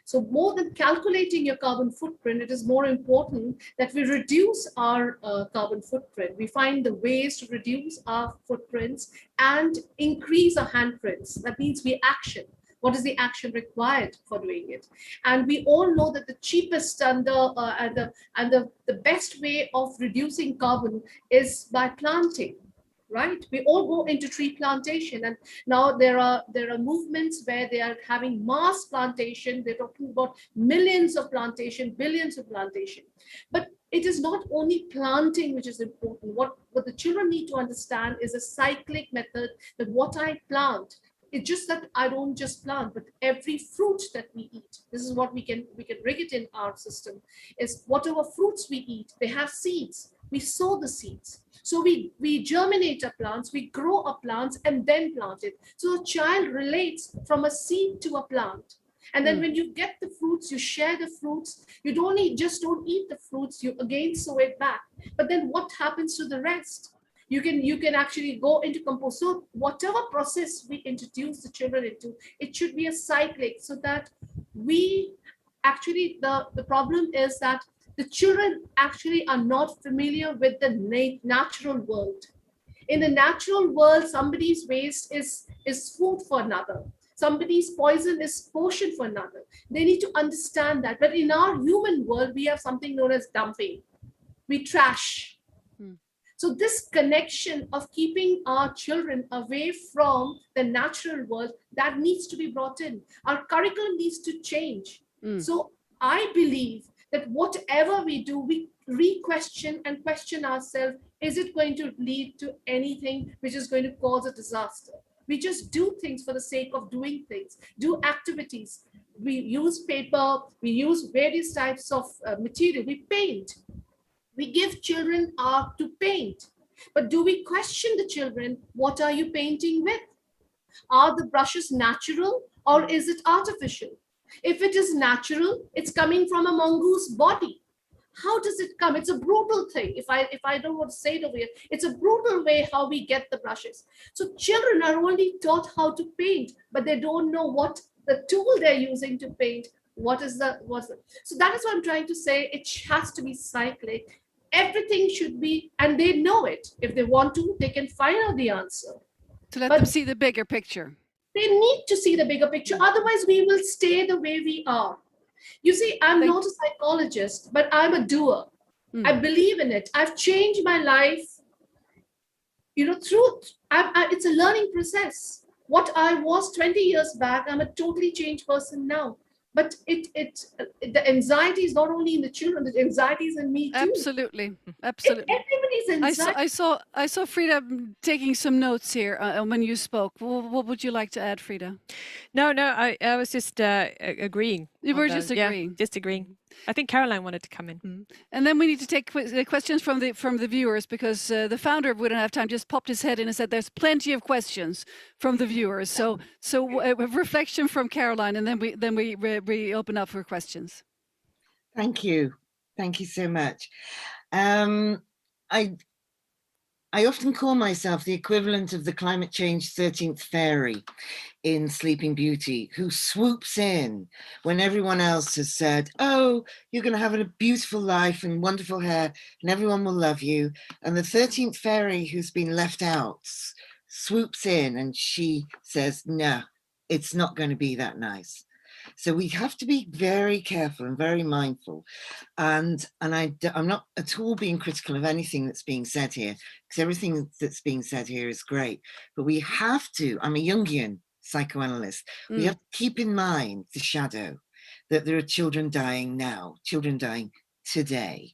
So more than calculating your carbon footprint, it is more important that we reduce our carbon footprint. We find the ways to reduce our footprints and increase our handprints. That means we action. What is the action required for doing it? And we all know that the cheapest and the best way of reducing carbon is by planting. Right, we all go into tree plantation, and now there are movements where they are having mass plantation. They're talking about millions of plantation, billions of plantation. But it is not only planting which is important. What the children need to understand is a cyclic method, that what I plant, it's just that I don't just plant, but every fruit that we eat. This is what we can rig it in our system. Is whatever fruits we eat, they have seeds. We sow the seeds. So we germinate our plants, we grow our plants, and then plant it. So a child relates from a seed to a plant. And then when you get the fruits, you share the fruits. You don't eat the fruits, you again sow it back. But then what happens to the rest? You can actually go into compost. So whatever process we introduce the children into, it should be a cyclic, so that we actually, the problem is that the children actually are not familiar with the natural world. In the natural world, somebody's waste is food for another. Somebody's poison is potion for another. They need to understand that. But in our human world, we have something known as dumping. We trash. So this connection of keeping our children away from the natural world, that needs to be brought in. Our curriculum needs to change. So I believe that whatever we do, we re-question and question ourselves, is it going to lead to anything which is going to cause a disaster? We just do things for the sake of doing things, do activities. We use paper, we use various types of material, we paint. We give children art to paint. But do we question the children, what are you painting with? Are the brushes natural or is it artificial? If it is natural, it's coming from a mongoose body. How does it come? It's a brutal thing. If I don't want to say it over here, it's a brutal way how we get the brushes. So children are only taught how to paint, but they don't know what the tool they're using to paint. So that is what I'm trying to say. It has to be cyclic. Everything should be, and they know it. If they want to, they can find out the answer. To let But them see the bigger picture. they need to see the bigger picture. Otherwise, we will stay the way we are. You see, I'm Thank- not a psychologist, but I'm a doer. Mm. I believe in it. I've changed my life, through, it's a learning process. What I was 20 years back, I'm a totally changed person now. But the anxiety is not only in the children, the anxiety is in me too. Absolutely, absolutely. Everybody's anxiety. I saw Frida taking some notes here when you spoke. What would you like to add, Frida? No, I was just agreeing. You on were the- just yeah, agreeing. just agreeing. I think Caroline wanted to come in. And then we need to take questions from the viewers, because the founder of We Don't Have Time just popped his head in and said there's plenty of questions from the viewers. So a reflection from Caroline, and then we open up for questions. Thank you. Thank you so much. I often call myself the equivalent of the climate change 13th fairy in Sleeping Beauty, who swoops in when everyone else has said, oh, you're going to have a beautiful life and wonderful hair and everyone will love you. And the 13th fairy who's been left out swoops in and she says, no, it's not going to be that nice. So we have to be very careful and very mindful. And I'm not at all being critical of anything that's being said here, because everything that's being said here is great. But we have to, I'm a Jungian psychoanalyst, we have to keep in mind the shadow, that there are children dying now, children dying today.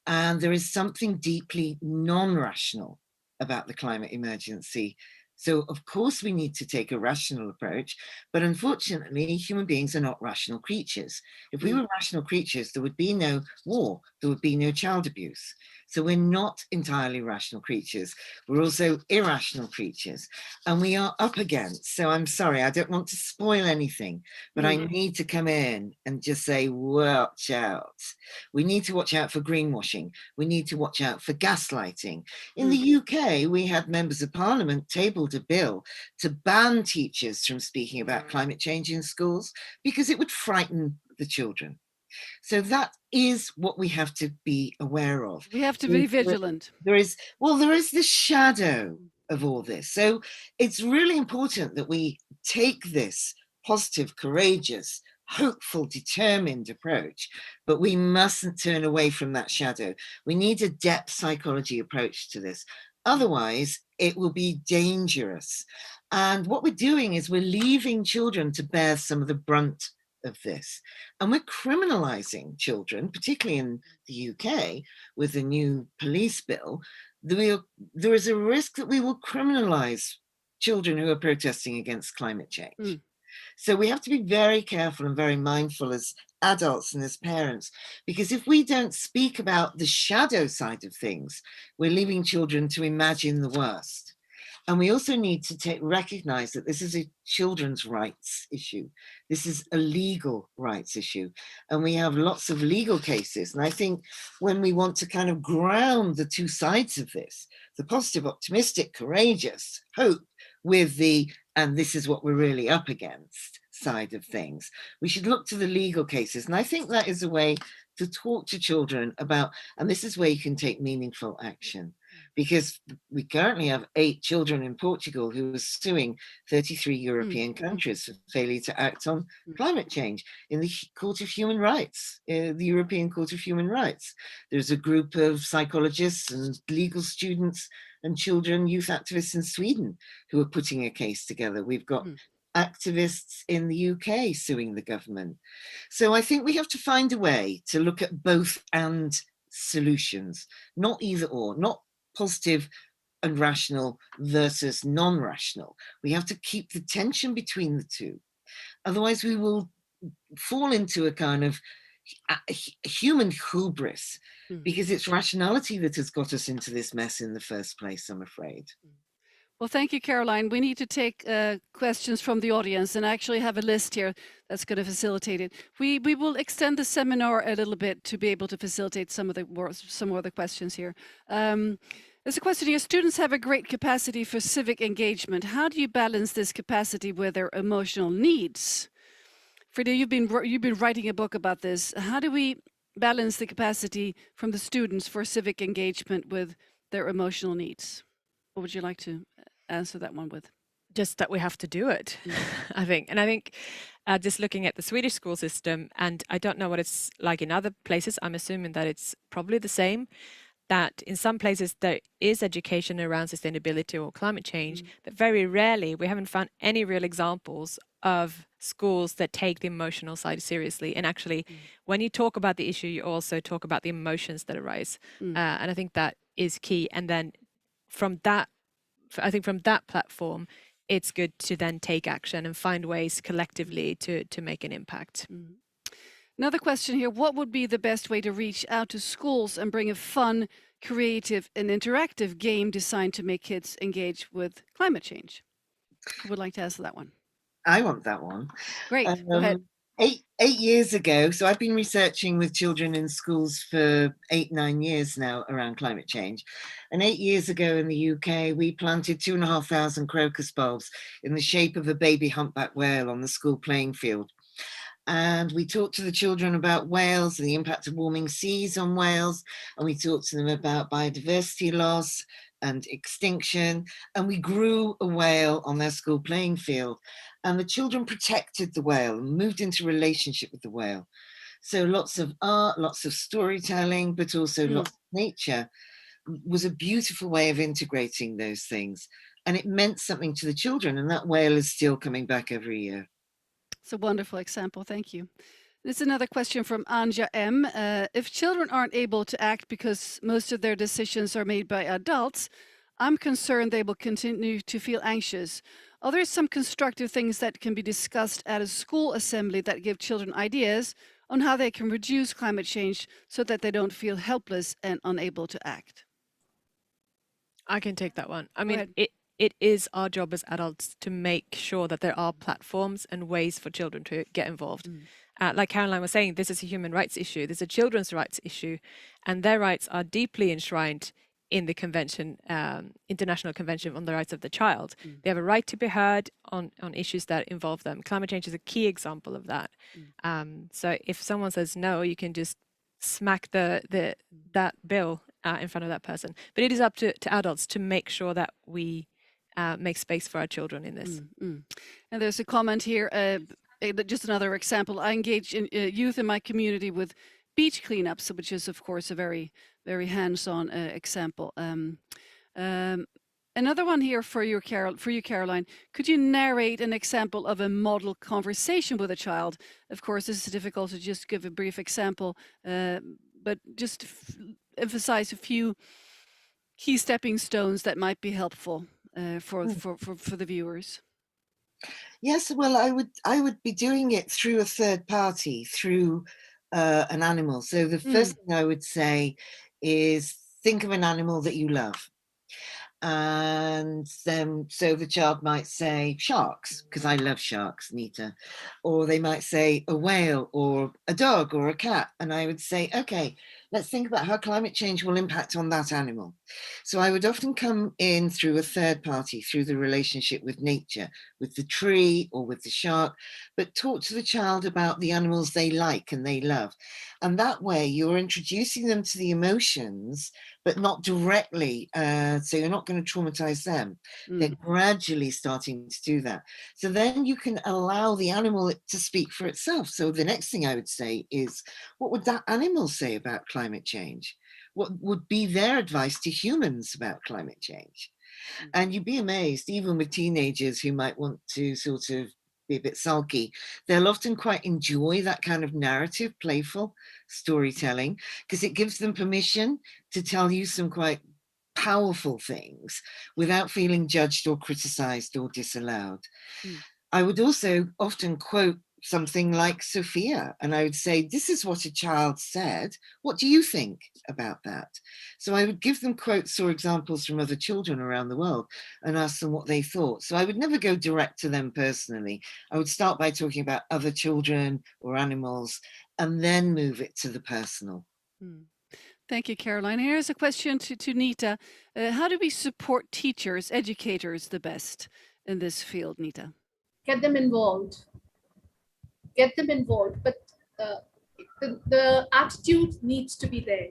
And there is something deeply non-rational about the climate emergency. So of course we need to take a rational approach, but unfortunately human beings are not rational creatures. If we were rational creatures, there would be no war, there would be no child abuse. So we're not entirely rational creatures. We're also irrational creatures, and we are up against, so I'm sorry, I don't want to spoil anything, but I need to come in and just say, watch out. We need to watch out for greenwashing. We need to watch out for gaslighting. In the UK, we had members of parliament tabled a bill to ban teachers from speaking about climate change in schools because it would frighten the children. So that is what we have to be aware of. We have to be vigilant. There is the shadow of all this. So it's really important that we take this positive, courageous, hopeful, determined approach, but we mustn't turn away from that shadow. We need a depth psychology approach to this. Otherwise, it will be dangerous. And what we're doing is we're leaving children to bear some of the brunt of this. And we're criminalizing children, particularly in the UK, with the new police bill. There is a risk that we will criminalize children who are protesting against climate change. So we have to be very careful and very mindful as adults and as parents, because if we don't speak about the shadow side of things, we're leaving children to imagine the worst. And we also need to recognize that this is a children's rights issue. This is a legal rights issue. And we have lots of legal cases. And I think when we want to kind of ground the two sides of this, the positive, optimistic, courageous, hope with the, and this is what we're really up against side of things, we should look to the legal cases. And I think that is a way to talk to children about, and this is where you can take meaningful action. Because we currently have 8 children in Portugal who are suing 33 European countries for failure to act on climate change in the Court of Human Rights, the European Court of Human Rights. There's a group of psychologists and legal students and children, youth activists in Sweden who are putting a case together. We've got activists in the UK suing the government. So I think we have to find a way to look at both and solutions, not either or, not positive and rational versus non-rational. We have to keep the tension between the two. Otherwise, we will fall into a kind of human hubris, because it's rationality that has got us into this mess in the first place, I'm afraid. Well, thank you, Caroline. We need to take questions from the audience, and I actually have a list here that's going to facilitate it. We will extend the seminar a little bit to be able to facilitate some more of the questions here. There's a question here. Students have a great capacity for civic engagement. How do you balance this capacity with their emotional needs? Frida, you've been writing a book about this. How do we balance the capacity from the students for civic engagement with their emotional needs? What would you like to answer that one with? Just that we have to do it, I think. And I think just looking at the Swedish school system, and I don't know what it's like in other places, I'm assuming that it's probably the same, that in some places there is education around sustainability or climate change, but very rarely we haven't found any real examples of schools that take the emotional side seriously. And actually, when you talk about the issue, you also talk about the emotions that arise. And I think that is key. And then from that, I think from that platform, it's good to then take action and find ways collectively to make an impact. Another question here. What would be the best way to reach out to schools and bring a fun, creative, and interactive game designed to make kids engage with climate change? Who would like to answer that one? I want that one. Great. Go ahead. 8 years ago, so I've been researching with children in schools for 8-9 years now around climate change. And 8 years ago in the UK, we planted 2,500 crocus bulbs in the shape of a baby humpback whale on the school playing field. And we talked to the children about whales and the impact of warming seas on whales. And we talked to them about biodiversity loss and extinction. And we grew a whale on their school playing field. And the children protected the whale and moved into relationship with the whale. So lots of art, lots of storytelling, but also lots of nature was a beautiful way of integrating those things. And it meant something to the children. And that whale is still coming back every year. It's a wonderful example. Thank you. This is another question from Anja M. If children aren't able to act because most of their decisions are made by adults, I'm concerned they will continue to feel anxious. Are there some constructive things that can be discussed at a school assembly that give children ideas on how they can reduce climate change so that they don't feel helpless and unable to act? I can take that one. I mean, it is our job as adults to make sure that there are platforms and ways for children to get involved. Like Caroline was saying, this is a human rights issue. This is a children's rights issue, and their rights are deeply enshrined in the convention, International Convention on the Rights of the Child. They have a right to be heard on issues that involve them. Climate change is a key example of that. So if someone says no, you can just smack that bill in front of that person. But it is up to adults to make sure that we make space for our children in this. And there's a comment here, just another example. I engage in youth in my community with beach cleanups, which is, of course, a very, very hands-on example. Another one here for you, Caroline. Could you narrate an example of a model conversation with a child? Of course, this is difficult to just give a brief example, but just emphasize a few key stepping stones that might be helpful for the viewers. Yes, well, I would be doing it through a third party, through an animal. So the first thing I would say is think of an animal that you love. And then, so the child might say sharks, because I love sharks, Nita. Or they might say a whale or a dog or a cat. And I would say, okay, let's think about how climate change will impact on that animal. So I would often come in through a third party, through the relationship with nature, with the tree or with the shark, but talk to the child about the animals they like and they love. And that way you're introducing them to the emotions, but not directly. So you're not going to traumatize them. They're gradually starting to do that. So then you can allow the animal to speak for itself. So the next thing I would say is, what would that animal say about climate change? What would be their advice to humans about climate change? And you'd be amazed, even with teenagers who might want to sort of be a bit sulky, they'll often quite enjoy that kind of narrative, playful storytelling, because it gives them permission to tell you some quite powerful things without feeling judged or criticized or disallowed. I would also often quote something like Sophia, and I would say, this is what a child said. What do you think about that? So I would give them quotes or examples from other children around the world and ask them what they thought. So I would never go direct to them personally. I would start by talking about other children or animals and then move it to the personal. Thank you, Caroline. Here's a question to Nita. How do we support teachers, educators the best in this field, Nita? Get them involved. Get them involved. But the attitude needs to be there.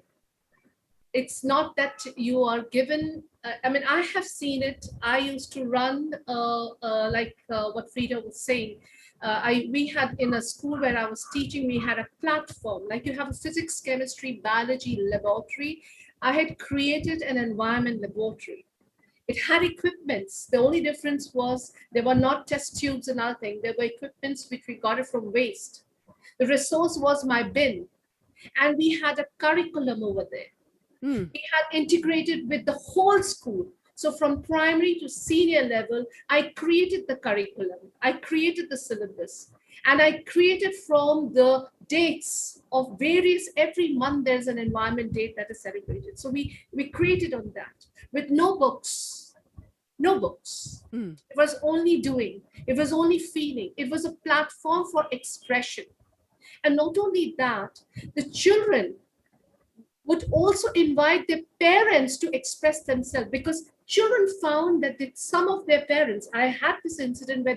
It's not that you are given, I mean, I have seen it. I used to run, like what Frida was saying. We had in a school where I was teaching, we had a platform, like you have a physics, chemistry, biology laboratory. I had created an environment laboratory. It had equipments. The only difference was there were not test tubes and nothing. There were equipments which we got it from waste. The resource was my bin. And we had a curriculum over there. We had integrated with the whole school. So from primary to senior level, I created the curriculum. I created the syllabus. And I created from the dates of various, every month there's an environment date that is celebrated. So we created on that with no books. No books. It was only doing. It was only feeling. It was a platform for expression. And not only that, the children would also invite their parents to express themselves, because children found that some of their parents, I had this incident where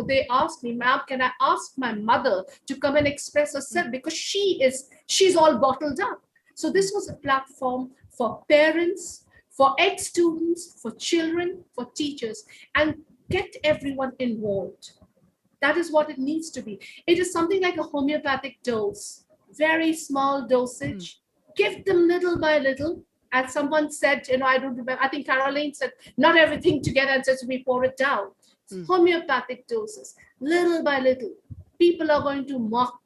they asked me, ma'am, can I ask my mother to come and express herself, because she's all bottled up. So this was a platform for parents, for ex-students, for children, for teachers, and get everyone involved. That is what it needs to be. It is something like a homeopathic dose, very small dosage. Give them little by little. As someone said, I don't remember, I think Caroline said, not everything together and says we pour it down. Homeopathic doses, little by little. People are going to mock.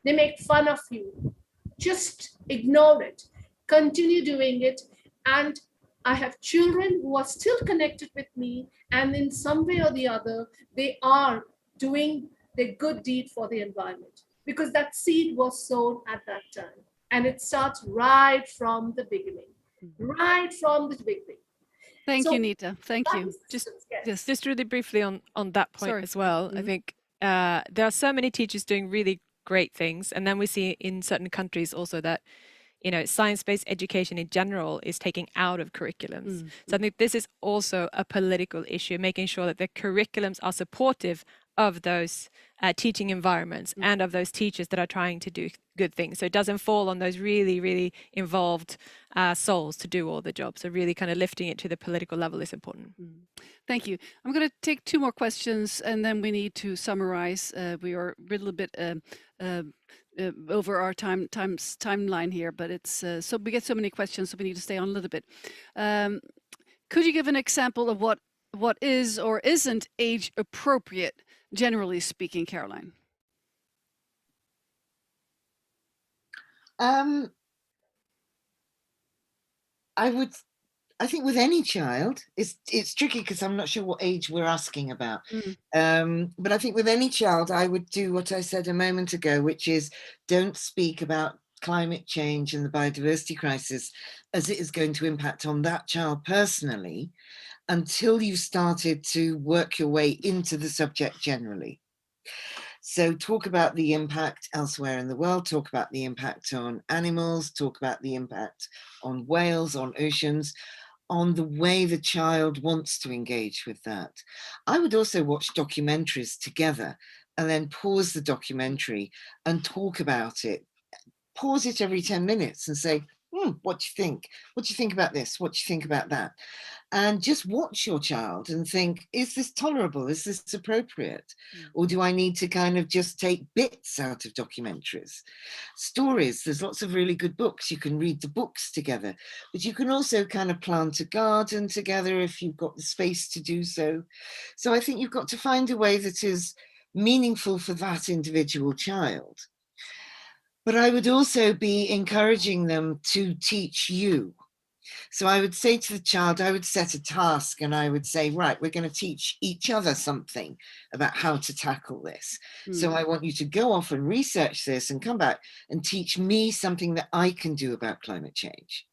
They make fun of you. Just ignore it. Continue doing it. And I have children who are still connected with me, and in some way or the other, they are doing the good deed for the environment, because that seed was sown at that time. And it starts right from the beginning, right from the beginning. Thank you, Nita. Thank you. Just really briefly on that point as well. I think there are so many teachers doing really great things. And then we see in certain countries also that, science-based education in general is taking out of curriculums. So I think this is also a political issue, making sure that the curriculums are supportive of those teaching environments and of those teachers that are trying to do good things. So it doesn't fall on those really, really involved souls to do all the jobs. So really kind of lifting it to the political level is important. Thank you. I'm going to take two more questions and then we need to summarize. We are a little bit over our timeline here, but it's so we get so many questions, so we need to stay on a little bit. Could you give an example of what is or isn't age appropriate, generally speaking, Caroline? I think with any child, it's tricky because I'm not sure what age we're asking about. But I think with any child, I would do what I said a moment ago, which is don't speak about climate change and the biodiversity crisis as it is going to impact on that child personally until you started to work your way into the subject generally. So talk about the impact elsewhere in the world, talk about the impact on animals, talk about the impact on whales, on oceans, on the way the child wants to engage with that. I would also watch documentaries together and then pause the documentary and talk about it. Pause it every 10 minutes and say, what do you think? What do you think about this? What do you think about that? And just watch your child and think, is this tolerable? Is this appropriate? Or do I need to kind of just take bits out of documentaries? Stories, there's lots of really good books. You can read the books together, but you can also kind of plant a garden together if you've got the space to do so. So I think you've got to find a way that is meaningful for that individual child. But I would also be encouraging them to teach you. So I would say to the child, I would set a task and I would say, right, we're going to teach each other something about how to tackle this. So Mm. I want you to go off and research this and come back and teach me something that I can do about climate change.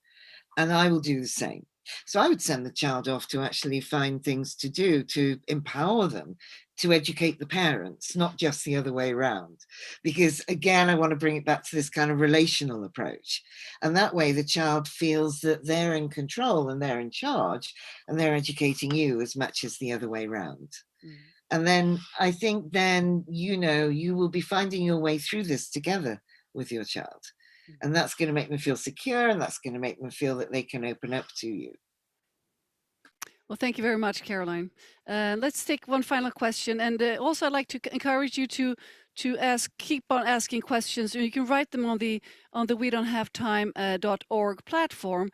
And I will do the same. So I would send the child off to actually find things to do to empower them to educate the parents, not just the other way around. Because again, I want to bring it back to this kind of relational approach. And that way the child feels that they're in control and they're in charge and they're educating you as much as the other way around. Mm. And then I think then, you will be finding your way through this together with your child. And that's going to make them feel secure, and that's going to make them feel that they can open up to you. Well, thank you very much, Caroline. Let's take one final question, and also I'd like to encourage you to keep on asking questions. You can write them on the We Don't Have Time.org platform,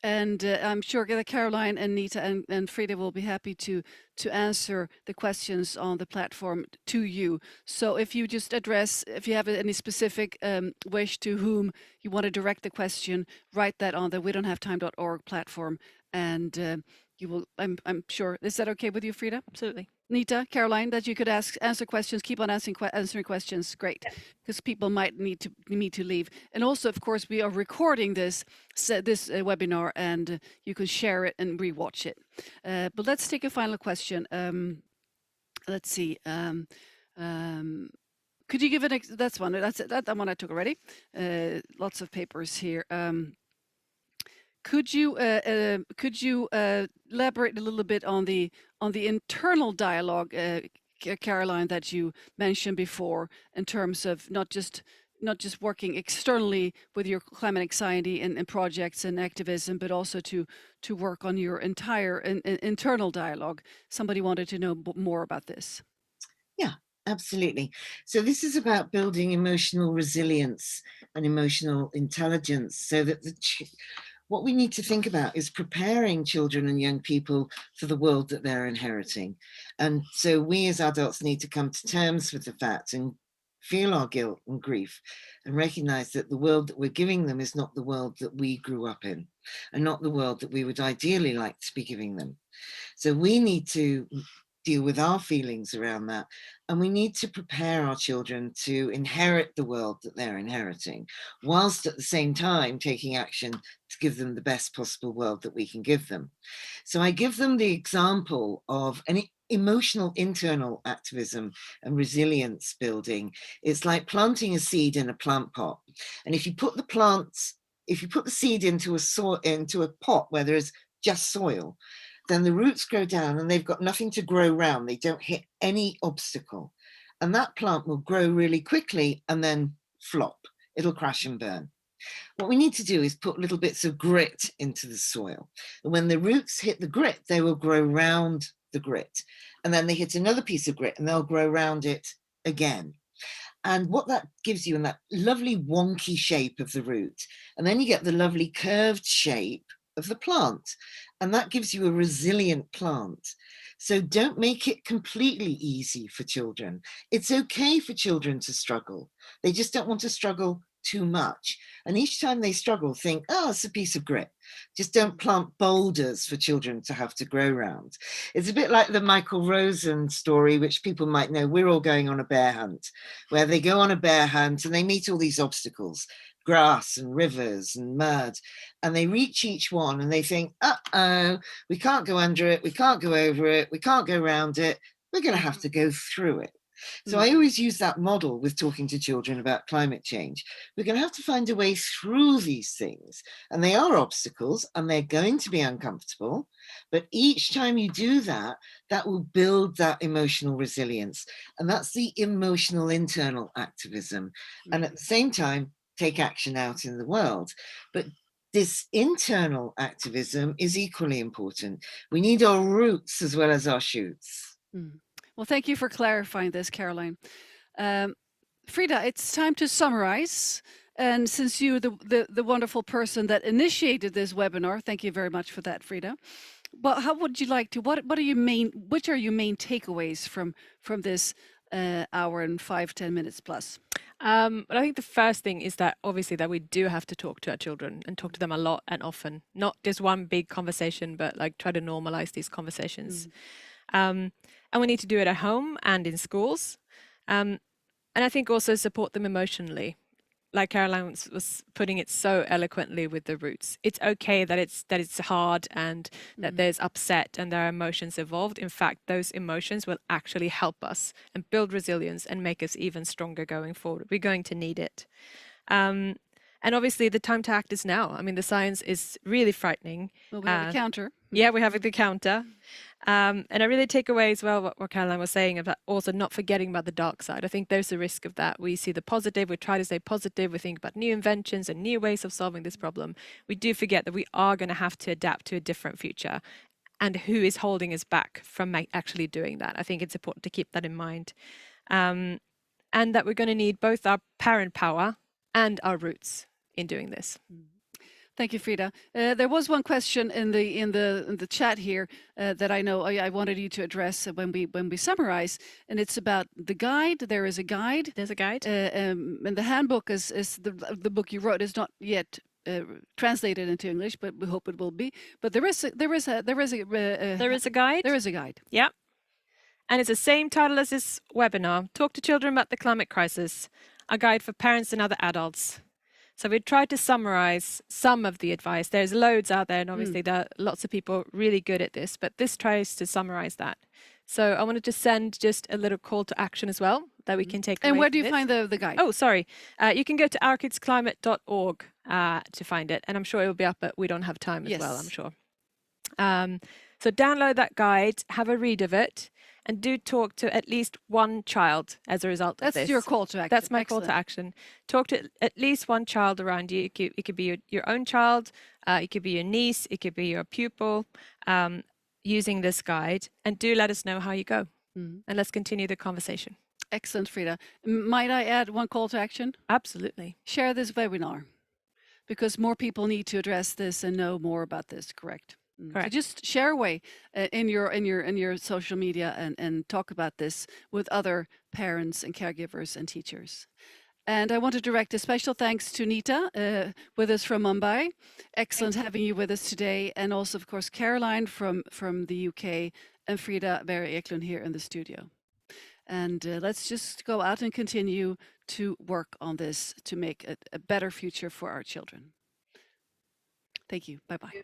and I'm sure that Caroline and Nita and Frida will be happy to answer the questions on the platform to you. So if you just if you have any specific wish to whom you want to direct the question, write that on the We Don't Have Time.org platform, and you will. I'm sure. Is that okay with you, Frida? Absolutely. Nita, Caroline, that you could answer questions, keep on answering questions. Great, because people might need to leave. And also, of course, we are recording this webinar, and you can share it and rewatch it. But let's take a final question. Let's see. Could you give an? That's one. That's it. That one I took already. Lots of papers here. Could you elaborate a little bit on the internal dialogue, Caroline, that you mentioned before, in terms of not just working externally with your climate anxiety and projects and activism, but also to work on your entire internal dialogue? Somebody wanted to know more about this. Yeah, absolutely. So this is about building emotional resilience and emotional intelligence, so that what we need to think about is preparing children and young people for the world that they're inheriting. And so we as adults need to come to terms with the fact and feel our guilt and grief and recognize that the world that we're giving them is not the world that we grew up in, and not the world that we would ideally like to be giving them. So we need to deal with our feelings around that. And we need to prepare our children to inherit the world that they're inheriting, whilst at the same time taking action to give them the best possible world that we can give them. So I give them the example of an emotional internal activism and resilience building. It's like planting a seed in a plant pot. And if you put the seed into a pot where there is just soil, then the roots grow down and they've got nothing to grow around. They don't hit any obstacle. And that plant will grow really quickly and then flop. It'll crash and burn. What we need to do is put little bits of grit into the soil. And when the roots hit the grit, they will grow round the grit. And then they hit another piece of grit and they'll grow round it again. And what that gives you in that lovely wonky shape of the root. And then you get the lovely curved shape of the plant. And that gives you a resilient plant. So don't make it completely easy for children. It's okay for children to struggle. They just don't want to struggle too much. And each time they struggle, think, oh, it's a piece of grit. Just don't plant boulders for children to have to grow around. It's a bit like the Michael Rosen story, which people might know. We're all going on a bear hunt, where they go on a bear hunt and they meet all these obstacles, grass and rivers and mud, and they reach each one and they think, uh-oh, we can't go under it, we can't go over it, we can't go around it, we're going to have to go through it. So I always use that model with talking to children about climate change. We're going to have to find a way through these things, and they are obstacles and they're going to be uncomfortable, but each time you do that, that will build that emotional resilience, and that's the emotional internal activism, and at the same time take action out in the world. But this internal activism is equally important. We need our roots as well as our shoots. Well, thank you for clarifying this, Caroline. Frida, it's time to summarize. And since you're the wonderful person that initiated this webinar, thank you very much for that, Frida. But how would you like to? Which are your main takeaways from this hour and 5-10 minutes plus? But I think the first thing is that obviously that we do have to talk to our children and talk to them a lot and often, not just one big conversation, but like try to normalize these conversations. And we need to do it at home and in schools. And I think also support them emotionally. Like Caroline was putting it so eloquently with the roots. It's okay that it's hard and that there's upset and there are emotions involved. In fact, those emotions will actually help us and build resilience and make us even stronger going forward. We're going to need it. And obviously the time to act is now. I mean, the science is really frightening. Well, we have a counter. Yeah, we have the counter. And I really take away as well what Caroline was saying about also not forgetting about the dark side. I think there's a risk of that. We see the positive, we try to stay positive, we think about new inventions and new ways of solving this problem. We do forget that we are going to have to adapt to a different future and who is holding us back from actually doing that. I think it's important to keep that in mind. And that we're going to need both our parent power and our roots in doing this. Thank you, Frida. There was one question in the chat here that I know I wanted you to address when we summarize, and it's about the guide. There is a guide. There's a guide. And the handbook is the book you wrote is not yet translated into English, but we hope it will be. But there is a guide. There is a guide. Yeah. And it's the same title as this webinar, Talk to Children About the Climate Crisis, a guide for parents and other adults. So we tried to summarize some of the advice. There's loads out there, and obviously there are lots of people really good at this, but this tries to summarize that. So I wanted to send just a little call to action as well that we can take away And where from do you this. find the guide? Oh, sorry. You can go to ourkidsclimate.org to find it, and I'm sure it'll be up, but we don't have time as well, I'm Yes. sure. So download that guide, have a read of it, and do talk to at least one child as a result of this. That's your call to action. That's my call to Excellent. action. Talk to at least one child around you. It could be your own child, it could be your niece, it could be your pupil, using this guide. And do let us know how you go. And let's continue the conversation. Excellent, Frida. Might I add one call to action? Absolutely. Share this webinar, because more people need to address this and know more about this. Correct. So Correct. just share away in your social media and talk about this with other parents and caregivers and teachers. And I want to direct a special thanks to Nita with us from Mumbai. Excellent having you with us today, and also of course Caroline from the UK and Frida Berry Eklund here in the studio. And let's just go out and continue to work on this to make a better future for our children. Thank you. Bye-bye.